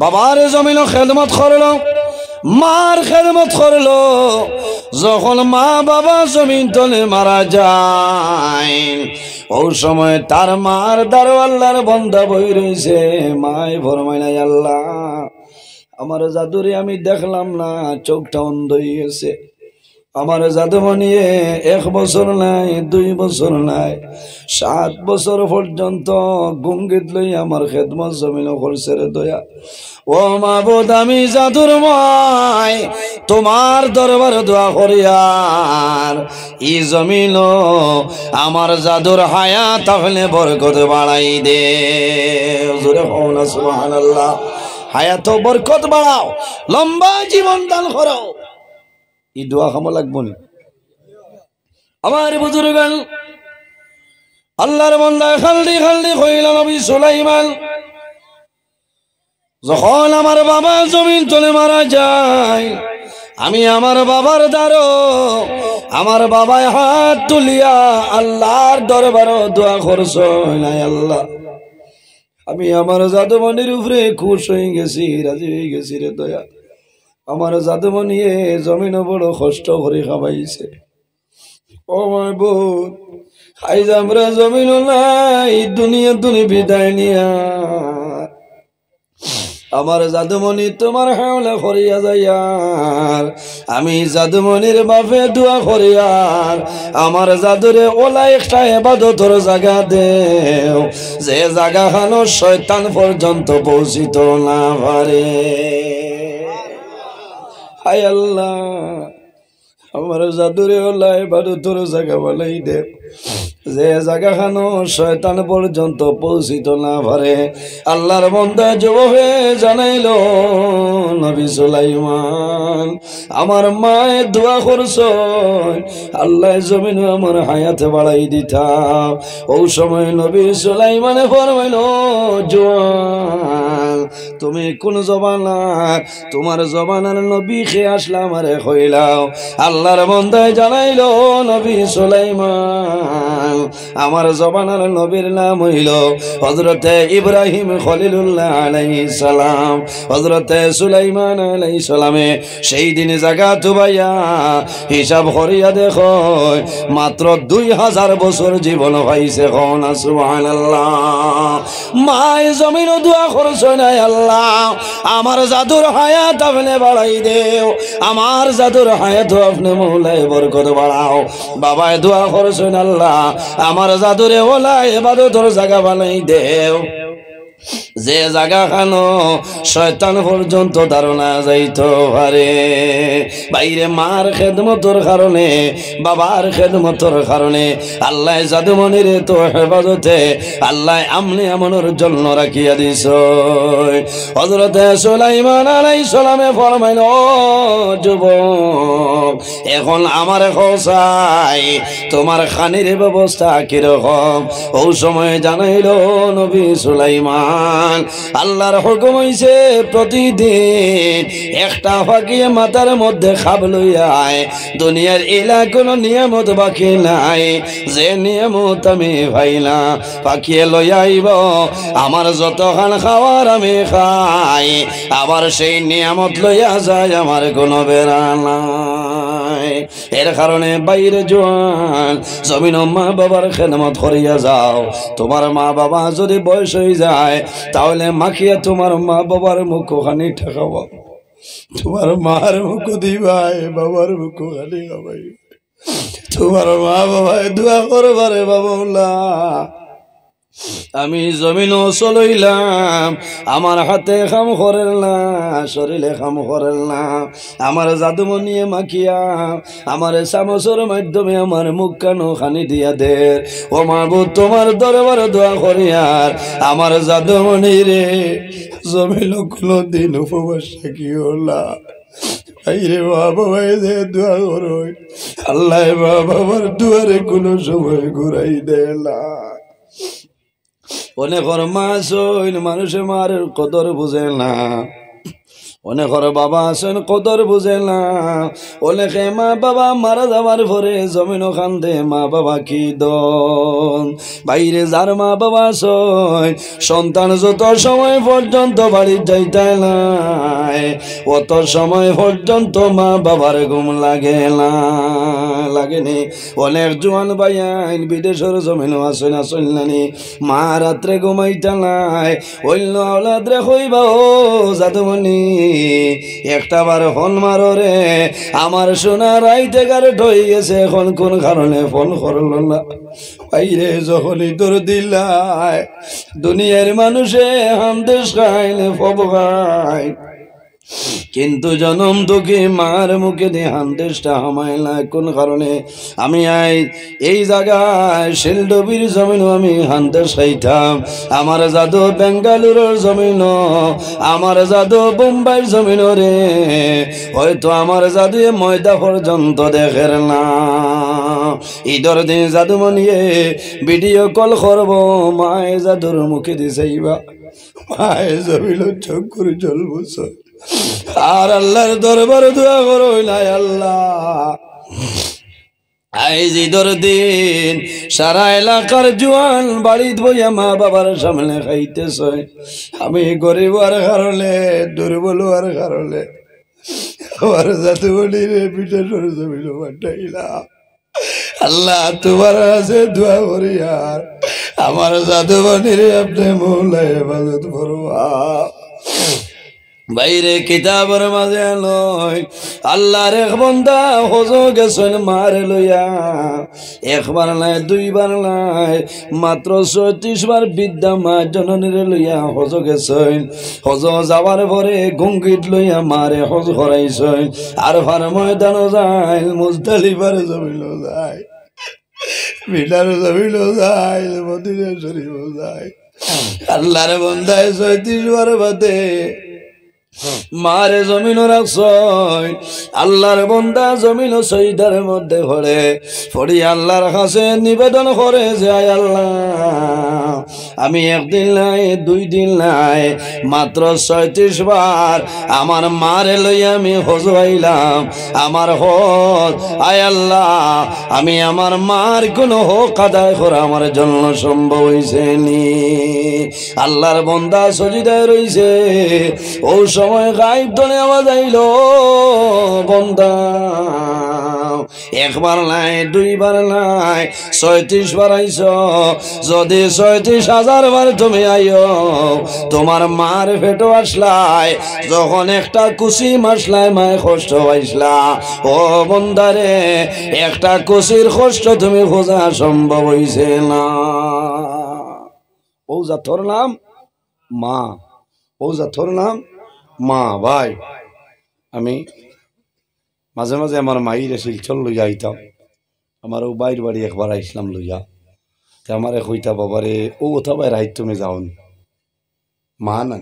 বাবার জমিন খেদমত করলো মার খেদমত করলো যখন মা বাবা জমিন তলে মারা যায় ওই সময় তার মার দ্বারা আল্লাহর বন্দা বই রয়েছে মায় ফরমাইলাই আল্লাহ আমার জাদুরে আমি দেখলাম না চোখটা অন্ধ হয়ে গেছে আমার জাদু নিয়ে 1 বছর নাই 2 বছর নাই 7 বছর পর্যন্ত গুঙ্গিত লই আমার খেদমত জমিন করছে রে দয়া ও মাবুদ আমি জাদুর মায় তোমার দরবারে দোয়া করি আর এই জমিন আমার জাদুর হায়াত তাহলে বরকত বাড়াই দে জোরে হও না সুবহানাল্লাহ হায়াত বরকত বাড়াও লম্বা জীবন দান করো এই দোয়া খামো লাগবো না আমার বুজুর্গান আল্লাহর বান্দা খালদি কইল নবী সুলাইমান যখন আমার বাবা জমিন তলে মারা যায় আমি আমার বাবার দ্বারো আমার বাবায় হাত তুলিয়া আল্লাহর দরবারে দোয়া করছ নাই আল্লাহ আমি আমার জাদুমণির উপরে খুশ হয়ে গেছি রাজি হয়ে গেছি রে দয়া আমার জাদুমণি জমিন বড় কষ্ট করে খাবাইছে। ও মাহবুব আইজ আমরা জমিন নাই দুনিয়া তুমি বিদায় নিয়া আমার জাদুমণি তোমার হাওলা করিয়া যাইয়ার আমি জাদুমণির বাপে দোয়া করিয়ার আমার জাদুরে ওলা একটা ইবাদতের জায়গা দেও যে জায়গা খানো শয়তান পর্যন্ত পৌঁছিত না পারে। হায় আল্লাহ আমার জাদুরে ওলা ইবাদতের জায়গা বানাই দে যে জায়গা খানো শয়তান পর্যন্ত পৌঁছিত না পারে। আল্লাহর বান্দা যুবকে জানাইল নবী সুলাইমান আমার মায়ে দোয়া করছ আল্লাহ জমিন আমার হায়াতে বাড়াই দিতা। ও সময় নবী সুলাইমানে ফরমাইল জওয়ান তুমি কোন জবানার তোমার জবানার নবী খেয়ে আসলা আমারে কইলাও। আল্লাহর বান্দায় জানাইল নবী সুলাইমান আমার জবানার নবীর নাম হইল হযরতে ইব্রাহিম খলিলুল্লাহ আলাইহিস সালাম। হযরতে সুলাইমান আলাইহিস সালামে সেই দিন জায়গা তুবাইয়া হিসাব করিয়া দেখো মাত্র 2000 বছর জীবন পাইছে। কোন সুবহানাল্লাহ। মায় জমিন দোয়া করছো না আল্লাহ আমার জাদুর হায়াত আপনি বাড়াই দেও আমার জাদুর হায়াত আপনি মৌলায় বরকত বাড়াও। বাবায় দোয়া করছো না আল্লাহ আমার জাদুরে ওলা ইবাদতের জায়গা বানাই দেও যে জায়গা খানো শয়তান পর্যন্ত ধারণা যাইতো পারে। বাইরে মার খেদমতর কারণে বাবার খেদমতর কারণে আল্লাহ জাদুমণির তো হেফাজতে আল্লাহ আমনে আমনের জন্য রাখিয়া দিছ। হযরতে সুলাইমান আলাইহিস সালামে ফরমাইল ও যুবক এখন আমার খোসাই তোমার খানির ব্যবস্থা কিরকম। ও সময় জানাইল নবী সুলাইমান আল্লাহর হুকুম হইছে প্রতিদিন একটা ফাঁকিয়ে মাথার মধ্যে খাব লইয়ায় দুনিয়ার এলা কোনো নিয়ামত বাকি নাই যে নিয়ামত আমি ভাইলা ফাঁকিয়ে লইয়াইব আমার যতখান খাওয়ার আমি খাই আবার সেই নিয়ামত লইয়া যায় আমার কোনো বেড়া নাই। এর কারণে বাইরে জোয়ান জমিন মা বাবার খেদমত করিয়া যাও। তোমার মা বাবা যদি বয়স হয়ে যায় তাহলে মাখিয়া তোমার মা বাবার মুখ খানি ঠেকাবো তোমার মার মুখ দিবাই বাবার মুখ খানি খাবাই তোমার মা বাবায় দোয়া করবারে বাবা আমি জমিনও চলইলাম আমার হাতে খাম করেল না শরীরে খাম করেল না আমার জাদুমণিয়ে মাখিয়া আমার চামচের মাধ্যমে আমার মুখ কানো খানি দিয়া দে। ও মাহবুব তোমার দরবার দোয়া করিয়ার আমার জাদুমণি রে জমিন কোনো দিন উপবাস থাকিও না। আইরে বাবা যে দোয়া করো আল্লাহ বাবার দুয়ারে কোনো সময় ঘুরাই দেয় না। অনেকর মা আছেন মানুষে মার কদর বুঝে না অনেকর বাবা আছেন কদর বুঝে না। অনেকে মা বাবা মারা যাওয়ার পরে জমিন কান্দে মা বাবা কি দন বাইরে যার মা বাবা আছেন সন্তান যত সময় পর্যন্ত বাড়ি যাইতে নাই অত সময় পর্যন্ত মা বাবার ঘুম লাগে না লাগেনি। অনেক জোয়ান ভাইয়াইন বিদেশের জমিনও আছে না চললানি মা রাত্রে ঘুমাইতে নাই অন্য আওলাদ রে কইবা ও জাদুমণি একটা বার ফোন মারো রে আমার সোনা রাইতে গারে ঢই গেছে এখন কোন কারণে ফোন করলো না। বাইরে যখনই তোর দিলাই দুনিয়ার মানুষে হামদেশ খাইলে ফব খায় কিন্তু জনম তোকে মার মুখে দিয়ে হান্দেশটা হামায় না কোন কারণে আমি এই জায়গায় শিলডবির জমিনও আমি হান্দেশ খাইতাম আমার জাদু বেঙ্গালুরুর জমিনও আমার জাদু বোম্বাইয়ের জমিনও রে হয়তো আমার জাদু ময়দা পর্যন্ত দেখের না। ঈদের দিন জাদুমণিয়ে ভিডিও কল করব মায়ে জাদুর মুখে দিছেইবা মায়ে জমিল চোখ করে জ্বলবো আর আল্লাহর দরবার দোয়া করো নাই আল্লাহ আইজ ঈদের দিন সারা এলাকার জোয়ান বাড়িতে বইয়া মা বাবার সামনে খাইতেছ আমি গরিব আর কারণে দুর্বল আর কারণে আমার জাদুমণির পিঠে সরজমিল পাঠাইলাম। আল্লাহ তোমার কাছে দোয়া করি আর আমার জাদুমণির আপনি মৌলায় হেফাজত করবা। বাইরে কিতাবের মাঝে লয় আল্লাহর এক বান্দা হজ গেছেন মারে লইয়া, একবার নাই দুইবার নাই মাত্র ৩৬ বার বিদ্যা মা জননীরে লইয়া হজ গেছেন। হজ যাওয়ার পরে গঙ্গিত লইয়া মারে হজ করাইছেন। আর ফার ময়দান যায়, মুজদালিফার জমিল যায়, মিনার জমিল যায়, মদিনা শরীফ যায়। আল্লাহর বান্দায় ৩৬ বার বাদে মারে জমিন রাখছয়। আল্লাহর বন্দা জমিন সৈদার মধ্যে ভরে পড়ি আল্লাহর কাছে নিবেদন করে যে আল্লাহ আমি একদিন নাই 2 দিন নাই মাত্র ৩৬ বার আমার মারে লইয়া আমি হজ আইলাম। আমার হজ আয় আল্লাহ আমি আমার মার কোনো হক আদায় করা আমার জন্য সম্ভব হয়েছে নি। আল্লাহর বন্দা সজিদায় রইছে। ও সময় গায়েব ধরে আওয়াজ আইল, বন্দা একবার নাই দুইবার নাই ৩৬ বার আইছ। যদি ৩৬,০০০ বার তুমি আইও তোমার মার পেটো আসলাই, যখন একটা কুচি মাসলাই মায় কষ্ট পাইসলা। ও বন্দারে একটা কুচির কষ্ট তুমি খোঁজা সম্ভব হইছে না। ও জাতর নাম মা, ও জাতর নাম মা। ভাই আমি মাঝে মাঝে আমার মাইরে শিলচর লইয়া আইতাম। আমার ও বাইর বাড়ি একবার আইসলাম লইয়া, তে আমারে কইতা বাবারে ও ওথা ভাই রাইত তুমি যাওনি মা না।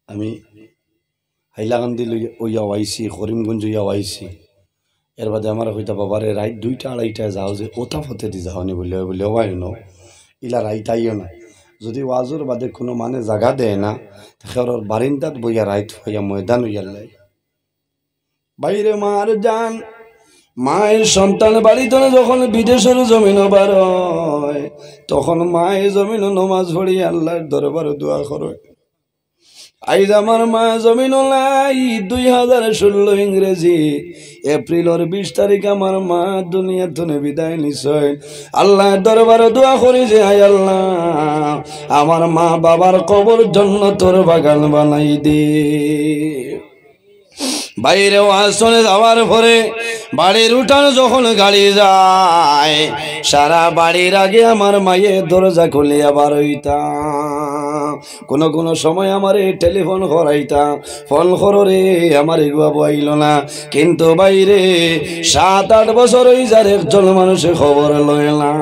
আমি হাইলাকান্দি লইয়াও আইসি, করিমগঞ্জ হইয়াও আইসি। এর বাদে আমার কইতা বাবারে রাইত 2টা 2:30টায় যাও যে ওথা ফতে দি যাওনি বলে বলে ওয়াই ন ইলা রাইত আইও না। যদি ওয়াজুর বাদে কোনো মানে জায়গা দেয় না তাহলে ওর বারিন্দাত বইয়া রাইত হইয়া ময়দান হইয়ার লাই। বাইরে মার যান মায়ের সন্তান বাড়িতে যখন বিদেশের জমিন বার হয় তখন মায়ের জমিন নমাজ পড়ি আল্লাহর দরবারে দোয়া করে। আইজ আমার মা জমিন নাই 2016 ইংরেজি এপ্রিলের 20 তারিখ আমার মা দুনিয়া থেকে বিদায় নিছেন। আল্লাহর দরবারে দোয়া করি যে আয় আল্লাহ আমার মা বাবার কবর জান্নাতের বাগান বানাই দে। বাইরে আসনে যাওয়ার পরে বাড়ির উঠানে যখন গাড়ি যায় সারা বাড়ির আগে আমার মায়ের দরজা খুলে আবার হইতাম। কোন সময় আমার টেলিফোন করাইতাম, ফোন করো রে আমার বাবু আইল না। কিন্তু বাইরে 7-8 বছর হই যার একজন মানুষের খবর লয় না।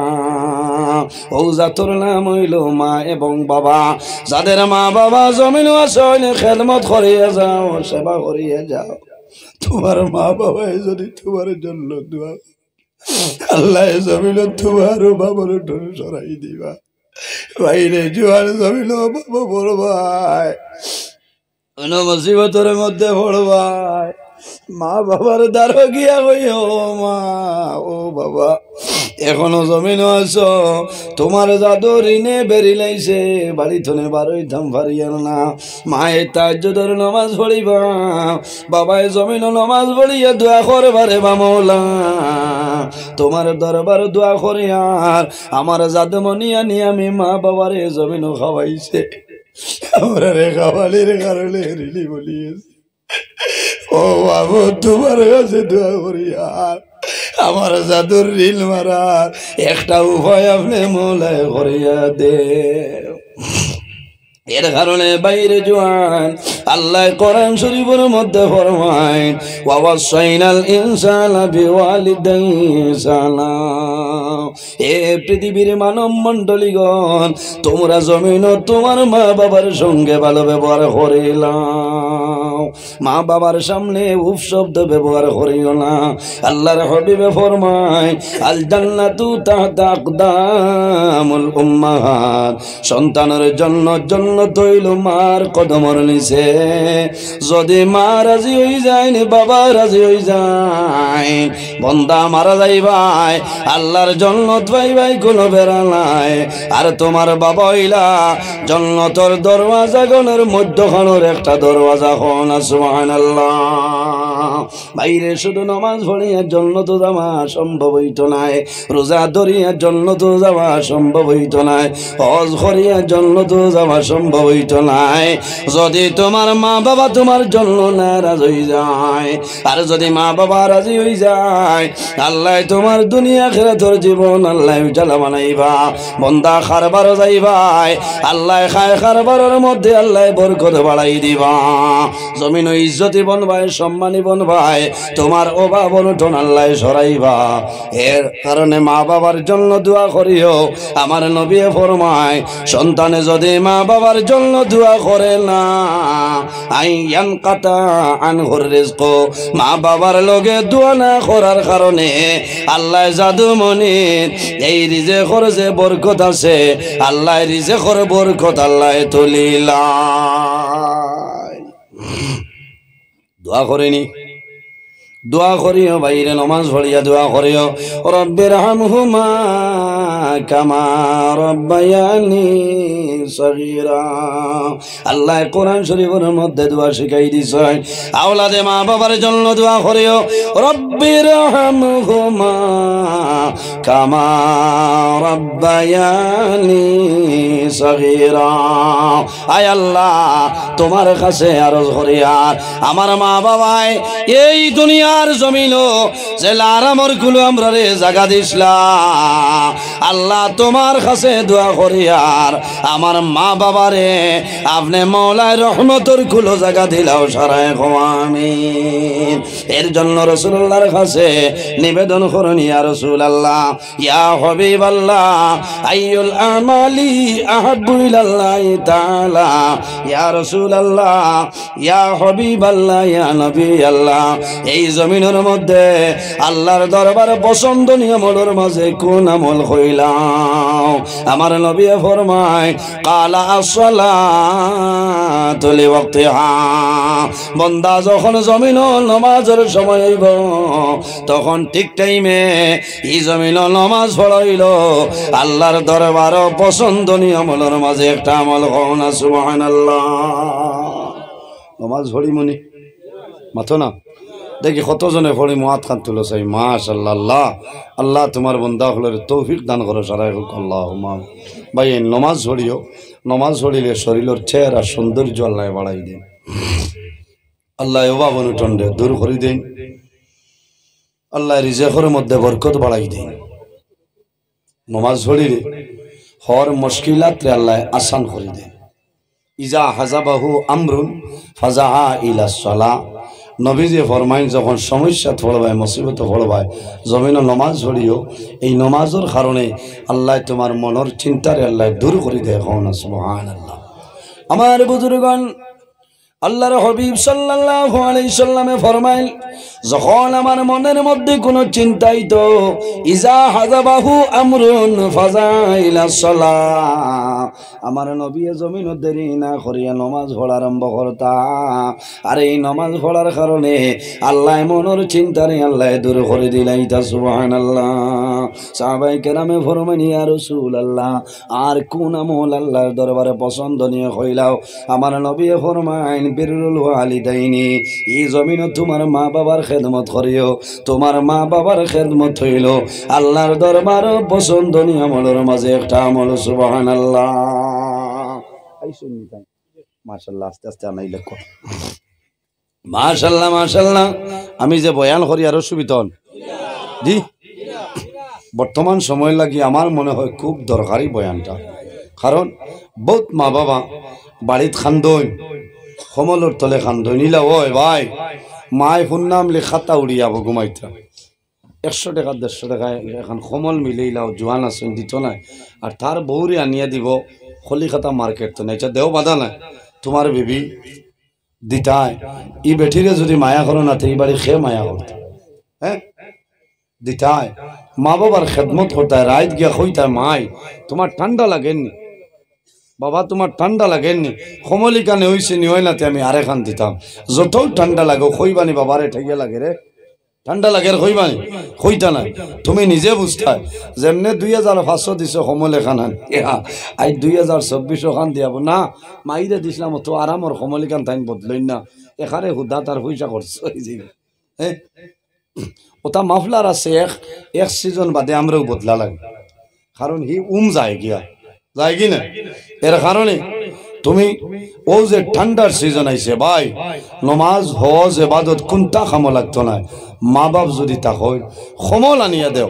ও জাতর নাম হইল মা এবং বাবা। যাদের মা বাবা জমিন আসলে খেদমত করিয়া যাও, সেবা করিয়া যাও। তোমার মা বাবা যদি তোমার জন্য দোয়া আল্লাহ জমিন তোমার বাবার ঢোল সরাই দিবা। বাইরে জোয়ার জমিন বাবা পড়বাই, মুসিবতের মধ্যে পড়বাই, মা বাবার দ্বারা গিয়া কই ও মা ও বাবা এখনো জমিন আছো, তোমার জাদু ঋণে বেরিলাইছে, বাড়ি থনে বারোই ধাম ফারিয়ার না। মায়ের তাজ্জুদের নামাজ পড়িবা, বাবায় জমিন নামাজ পড়িয়া দোয়া করবারে বা মৌলা তোমার দরবার দোয়া করি। আর আমার জাদুমণি আনি আমি মা বাবারে জমিন খাওয়াইছে, আমরা রে খাওয়ালির কারণে ঋণী বলিয়েছি। ও বাবু তোমার কাছে দোয়া করি আর আমার জাদুর ঋণ মারার একটা উপায় আপনি মৌলায় করিয়া দে। এর কারণে বাইরে জোয়ান আল্লাহ কোরআন শরীফের মধ্যে ফরমায় ওয়াসাইনাল ইনসানা বিওয়ালিদাইহি ইহসানা। এ পৃথিবীর মানব মণ্ডলীগণ তোমরা জমিন তোমার মা বাবার সঙ্গে ভালো ব্যবহার করিলাম, মা বাবার সামনে উফ শব্দ ব্যবহার করিও না। আল্লাহর হাবিবে ফরমায় আল জান্নাতু তাহতা আকদামুল উম্মাহাত, সন্তানের জন্য তৈল মার কদমর নিচে। যদি মা রাজি হয়ে যায় বাবা রাজি হয়ে যায়, বন্দা মারা যাই ভাই আল্লাহর জন্নত ভাই ভাই কোনো বেড়া নাই। আর তোমার বাবা হইলা জন্নতর দরওয়াজা গণের মধ্যখানের একটা দরওয়াজা হন না সুবহানাল্লাহ। বাইরে শুধু নামাজ পড়িয়ার জন্য তো যাওয়া সম্ভব হইত নাই, রোজা ধরিয়ার জন্য তো যাওয়া সম্ভব হইত নাই, হজ করিয়ার জন্য তো যাওয়া সম্ভব হইত নাই যদি তোমার মা বাবা তোমার জন্য নারাজ হয়ে যায়। আর যদি মা বাবা রাজি হয়ে যায়, আল্লাহ তোমার দুনিয়া আখিরাতের জীবন আল্লাহ উজালা বানাইবা। বন্দা খারবার যাইবাই, আল্লাহ খায় খারবারের মধ্যে আল্লাহ বরকত বাড়াই দিবা। জমিন ইজ্জতি বনবাই, সম্মানী বনবাই, তোমার অভাব অনটন আল্লাহ সরাইবা। এর কারণে মা বাবার জন্য দোয়া করিও। আমার নবী ফরমায়, সন্তানে যদি মা বাবার জন্য দোয়া করে না, আইয়ান কাতা আনহুর রিজক, মা বাবার লগে দোয়া না করার কারণে আল্লাহ জাদু মনির এই রিজেকর যে বরকত আছে, আল্লাহ রিজেকর বরকত আল্লাহ তুলিলা। দোয়া করেনি, দোয়া করিও বাইরে নমাজ পড়িয়া দোয়া করিও, রব্বির হামহুমা কামা রব্বায়ানি সগীরা। আল্লাহ কোরআন শরীফের মধ্যে দোয়া শিখাই দিছে, আওলাদে মা বাবার জন্য দোয়া করিও, রব্বির হামহুমা কামা রব্বায়ানি সগীরা। আয় আল্লাহ, তোমার কাছে আরজ করি, আর আমার মা বাবাই এই দুনিয়া আর জমিনো যে আরামর গুলো আমরা রে জাগা দিসলা, আল্লাহ তোমার কাছে দোয়া করি, আর আমার মা বাবারে আপনি মৌলায় রহমতর গুলো জাগা দিলাও সারায় আমিন। এর জন্য রাসূলুল্লাহর কাছে নিবেদন করুন, ইয়া রাসূলুল্লাহ, ইয়া হাবিবাল্লাহ, আইয়ুল আমালি আহাব্বু ইলাল্লাহি তাআলা, ইয়া রাসূলুল্লাহ, ইয়া হাবিবাল্লাহ, ইয়া নবী আল্লাহ, এই জমিনের মধ্যে আল্লাহর দরবারে পছন্দনীয় আমলের মাঝে কোন আমল হইলাম? আমার নবী ফরমায়, কালা আসসালাতু লিওয়াক্তিহা। বান্দা যখন জমিন নামাজের সময় হইব, তখন ঠিক টাইমে এই জমিন নামাজ পড়াইল, আল্লাহর দরবারে পছন্দনীয় আমলের মাঝে একটা আমল হও না সুবহানাল্লাহ। নামাজ পড়ি মনি মাথো না দেখি কতজনে পড়ি মুয়াত খান তুলো চাই। মাশাআল্লাহ, আল্লাহ তোমার বন্দা হলের তৌফিক দান করো সারাই হোক আল্লাহুম্মা। ভাই নমাজ পড়িও, নমাজ পড়িলে শরীরের চেহারা সৌন্দর্য আল্লাহ বাড়াই দেন, আল্লাহ অভাব অনটন দূর করে দেন, আল্লাহ রিজেকের মধ্যে বরকত বাড়াই দেন। নমাজ পড়িলে হর মুশকিলাত আল্লাহ আসান করে দেন। ইজা হাজাবাহু আমরুন ফাজাআ ইলা সালাহ। নবীজি ফরমাইন, যখন সমস্যা পড়বায়, মুসিবত পড়বায়, জমিন নমাজ পড়িও, এই নমাজের কারণে আল্লাহ তোমার মনের চিন্তারে আল্লাহ দূর করে দেয়। সুবহানাল্লাহ। আমার বুজুর্গণ, আল্লাহর হাবিব সাল্লাল্লাহু আলাইহি সাল্লামে ফরমাইল, যখন আমার মনের মধ্যে কোনো চিন্তাই তো, ইজা হাজাবাহু আমরুন ফাজাইলা সালাহ, আমার নবী জমিন দেরি না করিয়া নমাজ পড়া আরম্ভ করতা। আর এই নমাজ পড়ার কারণে আল্লাহ মনের চিন্তারে আল্লাহ দূর করে দিলাইতা। সুবহানাল্লাহ। সাহাবায়ে কেরামে ফরমাইন, ইয়া রাসূলুল্লাহ, আর কোন আমল আল্লাহর দরবারে পছন্দনীয় হইলাও? আমার নবী ফরমাইন, বিরুল ওয়ালিদাইনি, এই জমিন তোমার মা বাবার খেদমত করিও। তোমার মা বাবার খেদমত হইল আল্লাহর দরবার পছন্দনীয় আমলের মাঝে একটা আমল। সুবহানাল্লাহ। মাশাআল্লাহ, আস্তে আস্তে আনাই লেখো। মাশাআল্লাহ মাশাআল্লাহ। আমি যে বয়ান করি আরো সুবিধা জি, বর্তমান সময় লাগি আমার মনে হয় খুব দরকারি বয়ানটা, কারণ বহুত মা বাবা বাড়িত খান্দন, কমলর তলে খান্দন, নিলা ওই ভাই মায় শুননাম লেখাতা উড়িয়াব ঘুমাইতা 100 টাকা 150 টাকায় এখন কমল মিলেইলাও, জোয়ান আসেন দিত নাই, আর তার বউরে আনিয়া দিব কলিকাতা মার্কেট তো নাই, দেও বাধা নাই, তোমার বেবি দিতায় ই বেঠিরে যদি মায়া করো না তো এই বাড়ি খেয়ে মায়া করত, হ্যাঁ দিতায় মা বাবার খেদমত করতায়, রাত গিয়া কইতায়, মাই তোমার ঠান্ডা লাগেননি বাবা, তোমার ঠান্ডা লাগেননি, কমলিকানে হইছে নি, হয় নাতে আমি আরেখান দিতাম, যত ঠান্ডা লাগে কইবানি বাবারে ঠেকিয়া লাগে রে, ঠান্ডা লাগে কইবানি, কইতা নাই, তুমি নিজে বুঝতায় যেমনে 2500 দিছো কমলে খানান, আই 2024 খান দিয়াব না, মাইরে দিছিলাম তো আরামর কমলিকান তাইন বদলইন না, এখানে হুদা তার পয়সা খরচ হয়ে যাবে হ্যাঁ ওটা মাফলার আছে এক সিজন বাদে আমরাও বদলা লাগে কারণ হি যায় কি না এর কারণে তুমি ও যে ঠান্ডার সিজন আইছে ভাই নমাজ হজ ইবাদত কোনটা খামো লাগতো না মা বাপ যদি তা হয় সমল আনিয়া দেও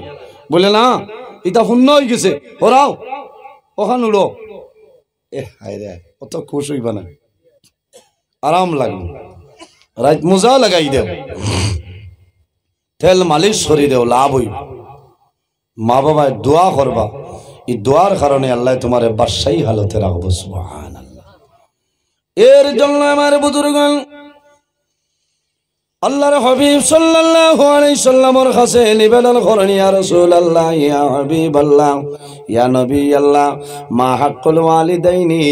বলে না এটা শূন্য হয়ে গেছে ওরাও ওখান উড়ো এ হায় রে অত খুশ হইবা না আরাম লাগবে রাত মোজা লাগাই দেও তেল মালিশ করি দেও লাভ হইব মা বাবা দোয়া করবা এই দোয়ার কারণে আল্লাহ তোমার বাদশাহী হালতে রাখবো সুবহানাল্লাহ এর জন্য আমার বুজুর্গণ আল্লাহর হাবিব সাল্লাল্লাহু আলাইহি সাল্লামের কাছে নিবেদন করেন ইয়া রাসূলুল্লাহ ইয়া হাবিবাল্লাহ ইয়া নবী আল্লাহ মা হাক্কুল ওয়ালিদাইনি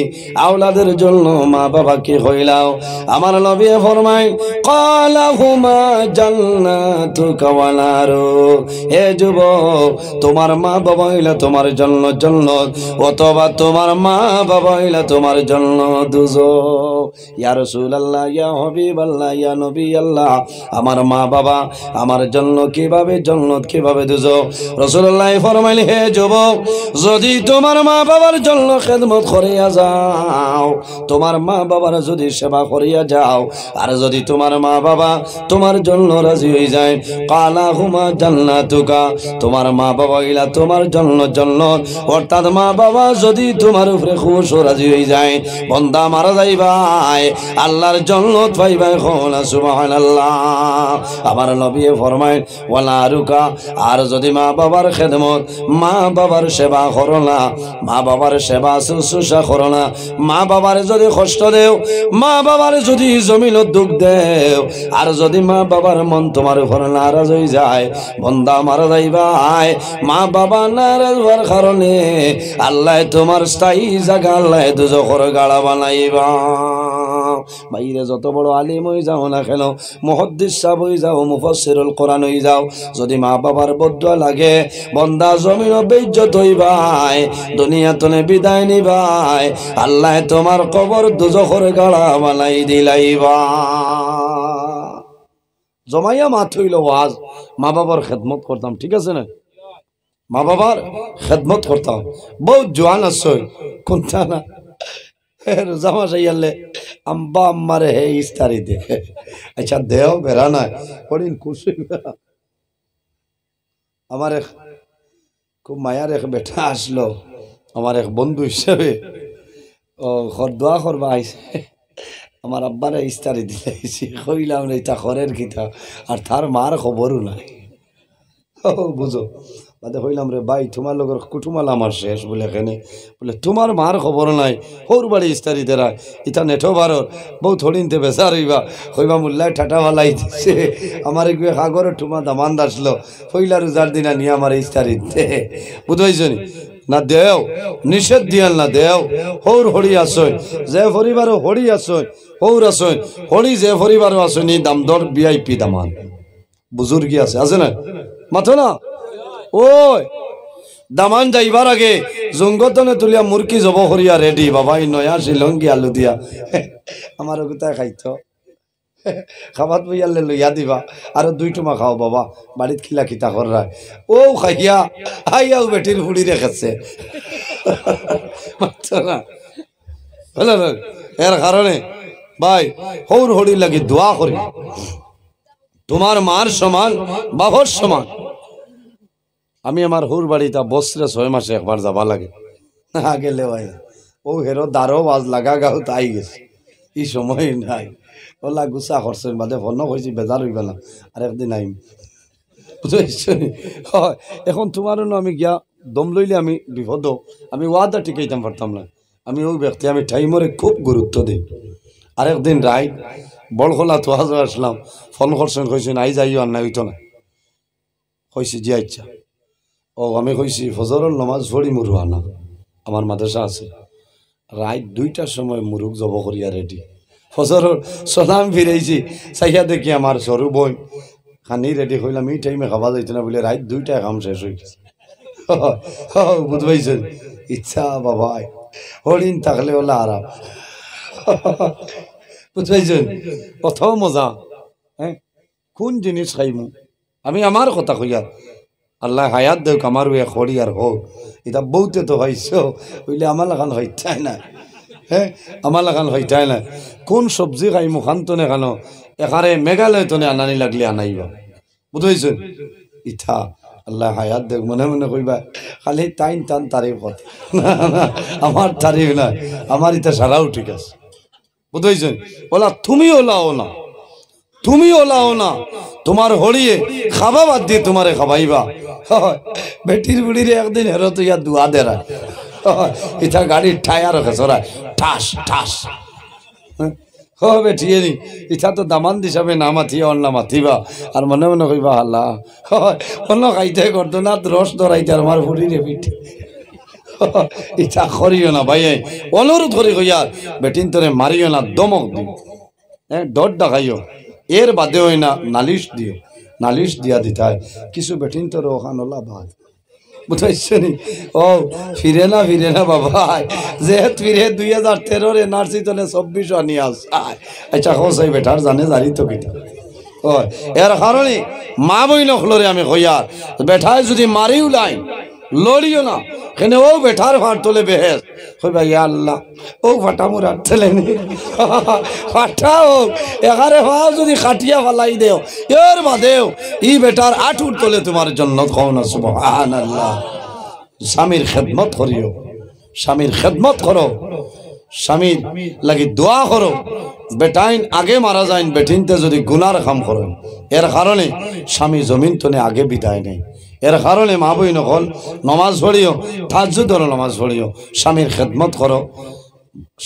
আওলাদের জন্য মা বাবাকে হইলাও আমার নবী ফরমায় ক্বালাহুমা জান্নাতুকা ওয়া নারু হে যুবক তোমার মা বাবা হইলা তোমার জন্য জান্নাত অথবা তোমার মা বাবা হইলা তোমার জন্য দুজক ইয়া রাসূলুল্লাহ ইয়া হাবিবাল্লাহ ইয়া নবী আল্লাহ আমার মা বাবা আমার জন্য কিভাবে জান্নাত কিভাবে দুজক রাসূলুল্লাহ ফরমাইলেন হে যুবক যদি তোমার মা বাবার জন্য খেদমত করিয়া যাও তোমার মা বাবার যদি সেবা করিয়া যাও আর যদি তোমার মা বাবা তোমার জন্য রাজি হয়ে যায় কালাহুমা জান্নাতুকা তোমার মা বাবা ইলা তোমার জন্য জান্নাত অর্থাৎ মা বাবা যদি তোমার উপরে খুশ ও রাজি হয়ে যায় বান্দা মারা যাইবাই আল্লাহর জান্নাত পাইবাই কোন সুবহানাল্লাহ আমার নবী ফরমায় ওয়ালা রুকা আর যদি মা বাবার খেদমত মা বাবার সেবা করো না মা বাবার সেবা শুশ্রূষা করো না মা বাবার যদি কষ্ট দেও মা বাবার যদি জমিন দুঃখ দেও আর যদি মা বাবার মন তোমার উপর নারাজ হয়ে যায় বন্দা মারা যাইবাই মা বাবা নারাজ হওয়ার কারণে আল্লাহ তোমার স্থায়ী জায়গা আল্লাহ দুজখের গাড়া বানাইবা বাইরে যত বড় আলিম হয়ে যাও না কেন মুহাদ্দিস সাহেব হয়ে যাও মুফাসসিরুল কোরআন হয়ে যাও যদি মা বাবার বদুয়া লাগে বন্দা জমিন বেইজ্জত হইবাই দুনিয়া তনে বিদায় নিবাই আল্লাহ তোমার কবর দুজখের গাড়া বানাই দিলাইবা জমাইয়া মাত হইল ওয়াজ মা বাবার খেদমত করতাম ঠিক আছে না মা বাবার খেদমত করতাম বহুত জোয়ান আছে কোনটা না রোজা মাস আইয়ালে আম্বা আম্মারে হে ইস্তারি দে আচ্ছা দেও বেড়া নাই কদিন খুশি আমার এক খুব মায়ার এক বেটা আসলো আমার এক বন্ধু হিসেবে ও দোয়া করবা আইসে আমার আব্বারে ইস্তারি দিলাইছি কইলাম রে তা খরের কিতা আর তার মার খবরও নাই ও বুঝো বাদে হইলাম রে ভাই তোমার লোকের কুটুমাল আমার শেষ বলে এখানে বলে তোমার মার খবর নাই হোর বাড়ি ইস্তারি দেরা ইটা নেঠো বারর বউ থড়িনতে বেসার হইবা হইবা মোল্লায় ঠাটা ভালাই দিছে আমার গিয়ে সাগরে ঠুমা দামান আসলো হইলা রোজার দিনা নিয়ে আমার ইস্তারি দে বুঝাইছো নি না দেও নিষেধ দিয়াল না দেও হৌর হরি আসয় যে পরিবারও হরি আসয় হৌর আসয় হরি যে পরিবারও আসয়নি দামদর ভিআইপি দামান বুজুর্গি আছে না মাথো না ওই দামান যাইবার আগে জঙ্গতনে তুলিয়া মুরকি জব করিয়া রেডি বাবা নয়া শিলঙ্গি আলু দিয়া আমার গোটায় খাইত খাবাত বইয়ালে লইয়া দিবা আর দুই টুমা খাও বাবা বাড়িত খিলা খিতা করায় ও খাইয়া আইয়াও বেটির হুড়ি রেখেছে না এর কারণে ভাই হৌর হড়ি লাগি দোয়া করি তোমার মার সমান বাবার সমান আমি আমার হুর বাড়িটা বছরে 6 মাসে একবার যাবা লাগে আগে লেওয়াই ও হেরো দারো বাজ লাগা গাও তাই গেছে এই সময় নাই ওলা গুছা খরচের বাদে ফোন কইছি বেজার হই গেলাম আর একদিন আইম বুঝছো হয় এখন তোমারও না আমি গিয়া দম লইলে আমি বিপদ আমি ওয়াদা টিকাইতাম পারতাম না আমি ওই ব্যক্তি আমি টাইমরে খুব গুরুত্ব দিই আর একদিন রাই বড়খোলা তো আসলাম ফোন করছেন কইছেন আই যাইও আর না হইতো না কইছি জি আচ্ছা ও আমি কইছি ফজরের নামাজ পড়ি মুরু আনা আমার মাদ্রাসা আছে রাত 2টার সময় মুরুক জব করিয়া রেডি ফজরের সালাম ফিরাইছি চাইয়া দেখি আমার সরু বই খানি রেডি হইলাম এই টাইমে খাওয়া যাইতো না বলে রাত 2টায় কাম শেষ হয়ে গেছে বুঝবাইছেন ইচ্ছা বাবাই হরিণ থাকলে হলে আরাম বুঝাইছেন কত মজা। হ্যাঁ, কোন জিনিস খাইমু আমি আমার কথা কইয়ার আল্লাহ হায়াত দেখ আমার ওই খড়ি আর হোক এটা বউতে তো হয়েছ বুঝলে আমার লাগান হইতাই না। হ্যাঁ, আমার লাগান হইতাই না। কোন সবজি খাইমু খান্তনে খানো এখানে মেঘালয় তনে আনানি লাগলে আনাইবা বুঝাইছেন ইথা আল্লাহ হায়াত দেখ মনে মনে কইবা খালি টাইন টান তারিফ কথা আমার তারিফ না আমার ইটা সারাও ঠিক আছে বুঝাইছেন। ওলা তুমি ওলাও না তুমি ওলাও না তোমার হড়িয়ে খাবা বাদ দিয়ে তোমারে খাবাইবা বেটির বুড়ির একদিন হেরো তো ইয়া দুয়া দেরা ইটা গাড়ির টায়ার খেসরা ঠাস ঠাস বেঠিয়ে নি ইটা তো দামান দিছাবে না মাথিয়া অন্য মাথিবা আর মনে মনে কইবা আল্লাহ অন্য খাইতে করতো না রস ধরাইতে আর আমার বুড়িরে পিঠ ইটা করিও না ভাই অনুরোধ করি কইয়ার বেটিন তোরে মারিও না দমক দিও হ্যাঁ ডর ডাকাইও এর বাদে হয় না নালিশ দিও নালিশ দিয়া দিতে হয় কিছু বেটিন তোর ওখানলা ভাই বুঝাইছি ও ফিরে না বাবা যে ফিরে 2013 এনআরসি তনে 24 আনি আস আচ্ছা হোসাই বেটার জানে জারি তো কিটা ও এর কারণে মা বই নখলরে আমি কইয়ার বেটায় যদি মারিও লাই লড়িও না কেন ও বেটার ফাট তোলে বেহেস কইবা ইয়া আল্লাহ ও ফাটা মুরাদ ঠেলেনি ফাটা হোক এগারে ভাও যদি খাটিয়া ফালাই দেও এর বাদেও ই বেটার আঠুর তোলে তোমার জন্য কও না সুবহানাল্লাহ। স্বামীর খেদমত করিও স্বামীর খেদমত করো স্বামীর লাগি দোয়া করো বেটাইন আগে মারা যাইন বেটিনতে যদি গুনার কাম করো এর কারণে স্বামী জমিন তনে আগে বিদায় নেই এর কারণে মা বই নকল নমাজ পড়িও তাহাজ্জুদের নমাজ পড়িও স্বামীর খেদমত করো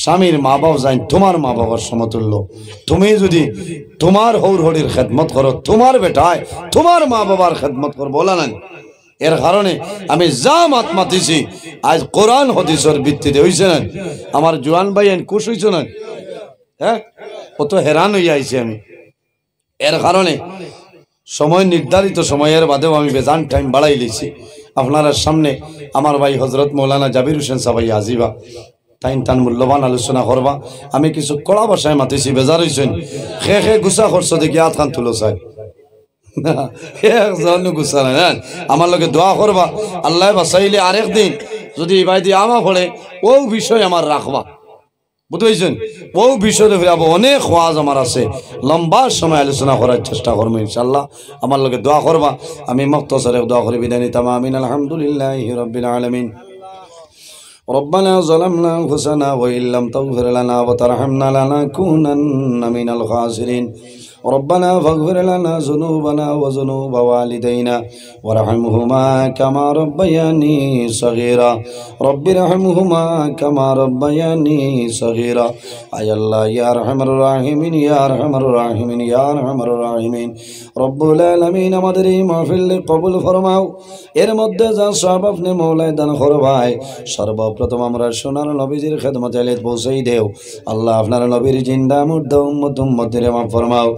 স্বামীর মা বাবা যাই তোমার মা বাবার সমতুল্য তুমি যদি তোমার হৌর হরির খেদমত করো তোমার বেটায় তোমার মা বাবার খেদমত করো বলা নাই এর কারণে আমি যা মাত মাতিছি আজ কোরআন হাদিসের ভিত্তিতে হইছে না আমার জওয়ান ভাই খুশ হইছে না হ্যাঁ কত হেরান হইয়া আইছি আমি এর কারণে সময় নির্ধারিত সময়ের বাদেও আমি বেজান টাইম বাড়াই লিছি আপনার সামনে আমার ভাই হজরত মৌলানা জাবির হোসেন সাহাই আজিবা টাইম টান মূল্যবান আলোচনা করবা আমি কিছু কড়া ভাষায় মাতিছি বেজার হইছেন খে গুছা করছো দেখি হাত খান তুলো চাই গুছা নাই আমার লগে দোয়া করবা আল্লাহ বাসাইলে আরেক দিন যদি বাইদি আমা পড়ে ও বিষয় আমার রাখবা বুঝতে ও বিষয়ে ফিরাবো অনেক ওয়াজ আমার আছে লম্বা সময় আলোচনা করার চেষ্টা করবো ইনশাল্লাহ আমার লগে দোয়া করবা আমি মুক্তসরে দোয়া করে বিদায় নিতাম আমিন আলহামদুলিল্লাহি রাব্বিল আলামিন ربنا ظلمنا أنفسنا وإن لم تغفر لنا وترحمنا لنكونن من الخاسرين ربنا فاغفر لنا ذنوبنا وذنوب والدينا وارحمهما كما ربياني صغيرا رب ارحمهما كما ربياني صغيرا أي الله يا أرحم الراحمين يا أرحم الراحمين يا أرحم الراحمين رب العالمين আমাদের এই মাহফিল কবুল ফরমাও এর মধ্যে যা সব আপনি মওলাই দান করবাই সর্বপ্রথম আমরা সোনার নবীজির খেদমতে আলে পৌঁছাই দেও আল্লাহ আপনার নবীর জিন্দা মুর্দা উম্মত উম্মতের মাফ ফরমাও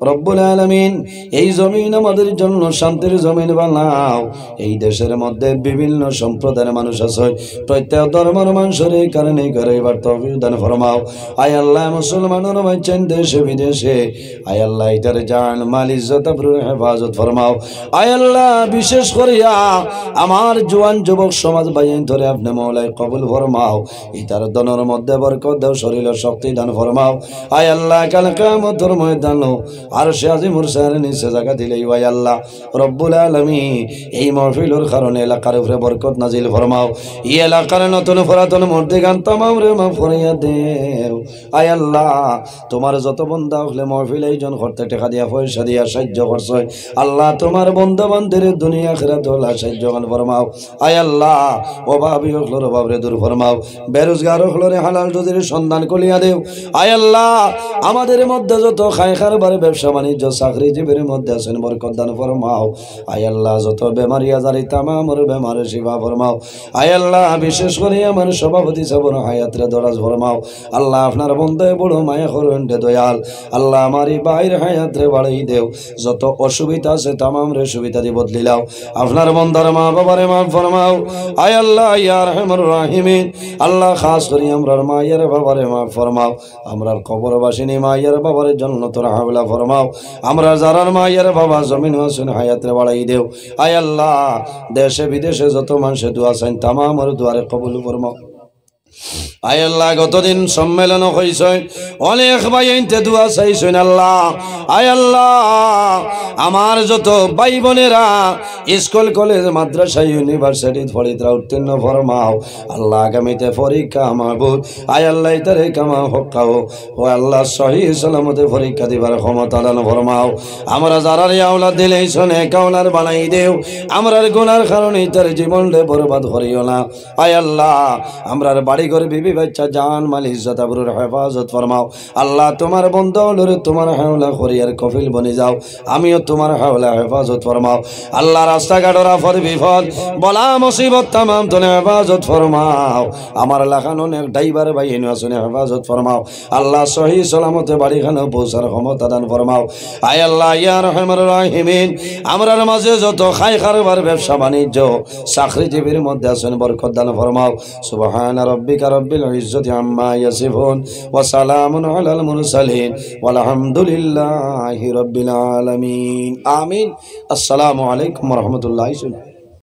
রব্বুল আলামিন এই জমিন আমাদের জন্য শান্তির জমিন বানাও এই দেশের মধ্যে বিভিন্ন সম্প্রদায়ের মানুষ আছে প্রত্যেক ধর্মের মানুষের এই কারণে গরিবার তৌফিক দান ফরমাও আয় আল্লাহ মুসলমানের বাঁচেন দেশে বিদেশে আয় আল্লাহ এটার জান মাল ইজ্জত আবরুর হেফাজত ফরমাও আয় আল্লাহ বিশেষ করিয়া আমার জওয়ান যুবক সমাজ বাইন ধরে আপনি মওলাই কবুল ফরমাও এটার দনের মধ্যে বরকত দাও শরীরের শক্তি দান ফরমাও আয় আল্লাহ কাল কিয়ামতের ময়দানে আরশে আজিমুর সারে নিচে জায়গা দিলেই ওই আল্লাহ রব্বুল আলামিন এই মাহফিলের কারণে এলাকার উপরে বরকত নাজিল ফরমাও এই এলাকার নতুন পুরাতন মুর্দিগান তামাম রে মাফ করিয়া দেও আয় আল্লাহ তোমার যত বান্দা হলে মাহফিল আয়োজন করতে টাকা দিয়া পয়সা দিয়া সাহায্য করছয় আল্লাহ তোমার বান্দা বান্দির দুনিয়া আখিরাত হলা সাহায্য গান ফরমাও আয় আল্লাহ অভাবী হলর অভাবরে দূর ফরমাও বেরোজগার হলরে হালাল রুজির সন্ধান করিয়া দেও আয় আল্লাহ আমাদের মধ্যে যত খায় খারবার ব্যবসা বাণিজ্য চাকরিজীবীর মধ্যে আছেন বরকত দান ফরমাও। আয় আল্লাহ যত বেমারি আজারি তামামর বেমারে শিফা ফরমাও। আয় আল্লাহ বিশেষ করে আমার সভাপতি সাবর হায়াতরে দরাজ ফরমাও। আল্লাহ আপনার বন্ধে বড় মায়া করবেন রে দয়াল। আল্লাহ আমারই বাইর হায়াতরে বাড়াই দেও, যত অসুবিধা আছে তামাম রে সুবিধা দিয়ে বদলিলাও। আপনার বন্ধার মা বাবারে মাফ ফরমাও। আয় আল্লাহ ইয়া রহমান রাহিমিন, আল্লাহ খাস করি আমরার মায়ের বাবারে মাফ ফরমাও। আমরার কবরবাসিনী মায়ের বাবারে জান্নাতুল হাওলা ফরমাও। আমরা যারার মায়ের বাবা জমিন হাসিন হায়াতরে বাড়াই দেও। আয় আল্লাহ দেশে বিদেশে যত মানুষে দোয়া চান তামামের দুয়ারে কবুল ফরমাও। আয় আল্লাহ গতদিন সম্মেলন হয়েছে, অনেক ভাই এনতে দোয়া চাইছেন আল্লাহ। আয় আল্লাহ আমার যত ভাই বোনেরা স্কুল কলেজ মাদ্রাসা ইউনিভার্সিটি পড়িতরা উত্তীর্ণ ফরমাও। আল্লাহ আগামীতে পরীক্ষা মাহবুব আয় আল্লাহ তারে কামা হকাও। ও আল্লাহ সহি সালামতে পরীক্ষা দিবার ক্ষমতা দান ফরমাও। আমরা যারা আওলাদ দিলে শোনে কাউলার বানাই দেও। আমরার গুনার কারণে তার জীবনটা বরবাদ করিও না। আয় আল্লাহ আমরার বাড়ি ঘর বিবি বাচ্চা জান মাল ইজ্জত আবরুর হেফাজত ফরমাও। আল্লাহ তোমার বন্ধ হলরে তোমার হাওলা করিয়ার কফিল বনে যাও। আমিও তোমার হাওলা হেফাজত ফরমাও। আল্লাহ রাস্তাঘাটের আফত বিপদ বলা মুসিবত তামাম তোলে হেফাজত ফরমাও। আমার লাখান অনেক ড্রাইভার ভাই এনে আসনে হেফাজত ফরমাও। আল্লাহ সহি সালামতে বাড়িখানে পৌঁছার ক্ষমতা দান ফরমাও। আয় আল্লাহ ইয়া রহমান রাহিমিন, আমরার মাঝে যত খাই কারবার ব্যবসা বাণিজ্য চাকরিজীবীর মধ্যে আছেন বরকত দান ফরমাও। সুবহান রাব্বিকা রব্বিল ইজ্জতি আম্মা ইয়াসিফুন ওয়া সালামুন আলাল মুরসালিন ওয়ালহামদুলিল্লাহি রাব্বিল আলামিন। আমিন। আসসালামু আলাইকুম ওয়া রাহমাতুল্লাহি।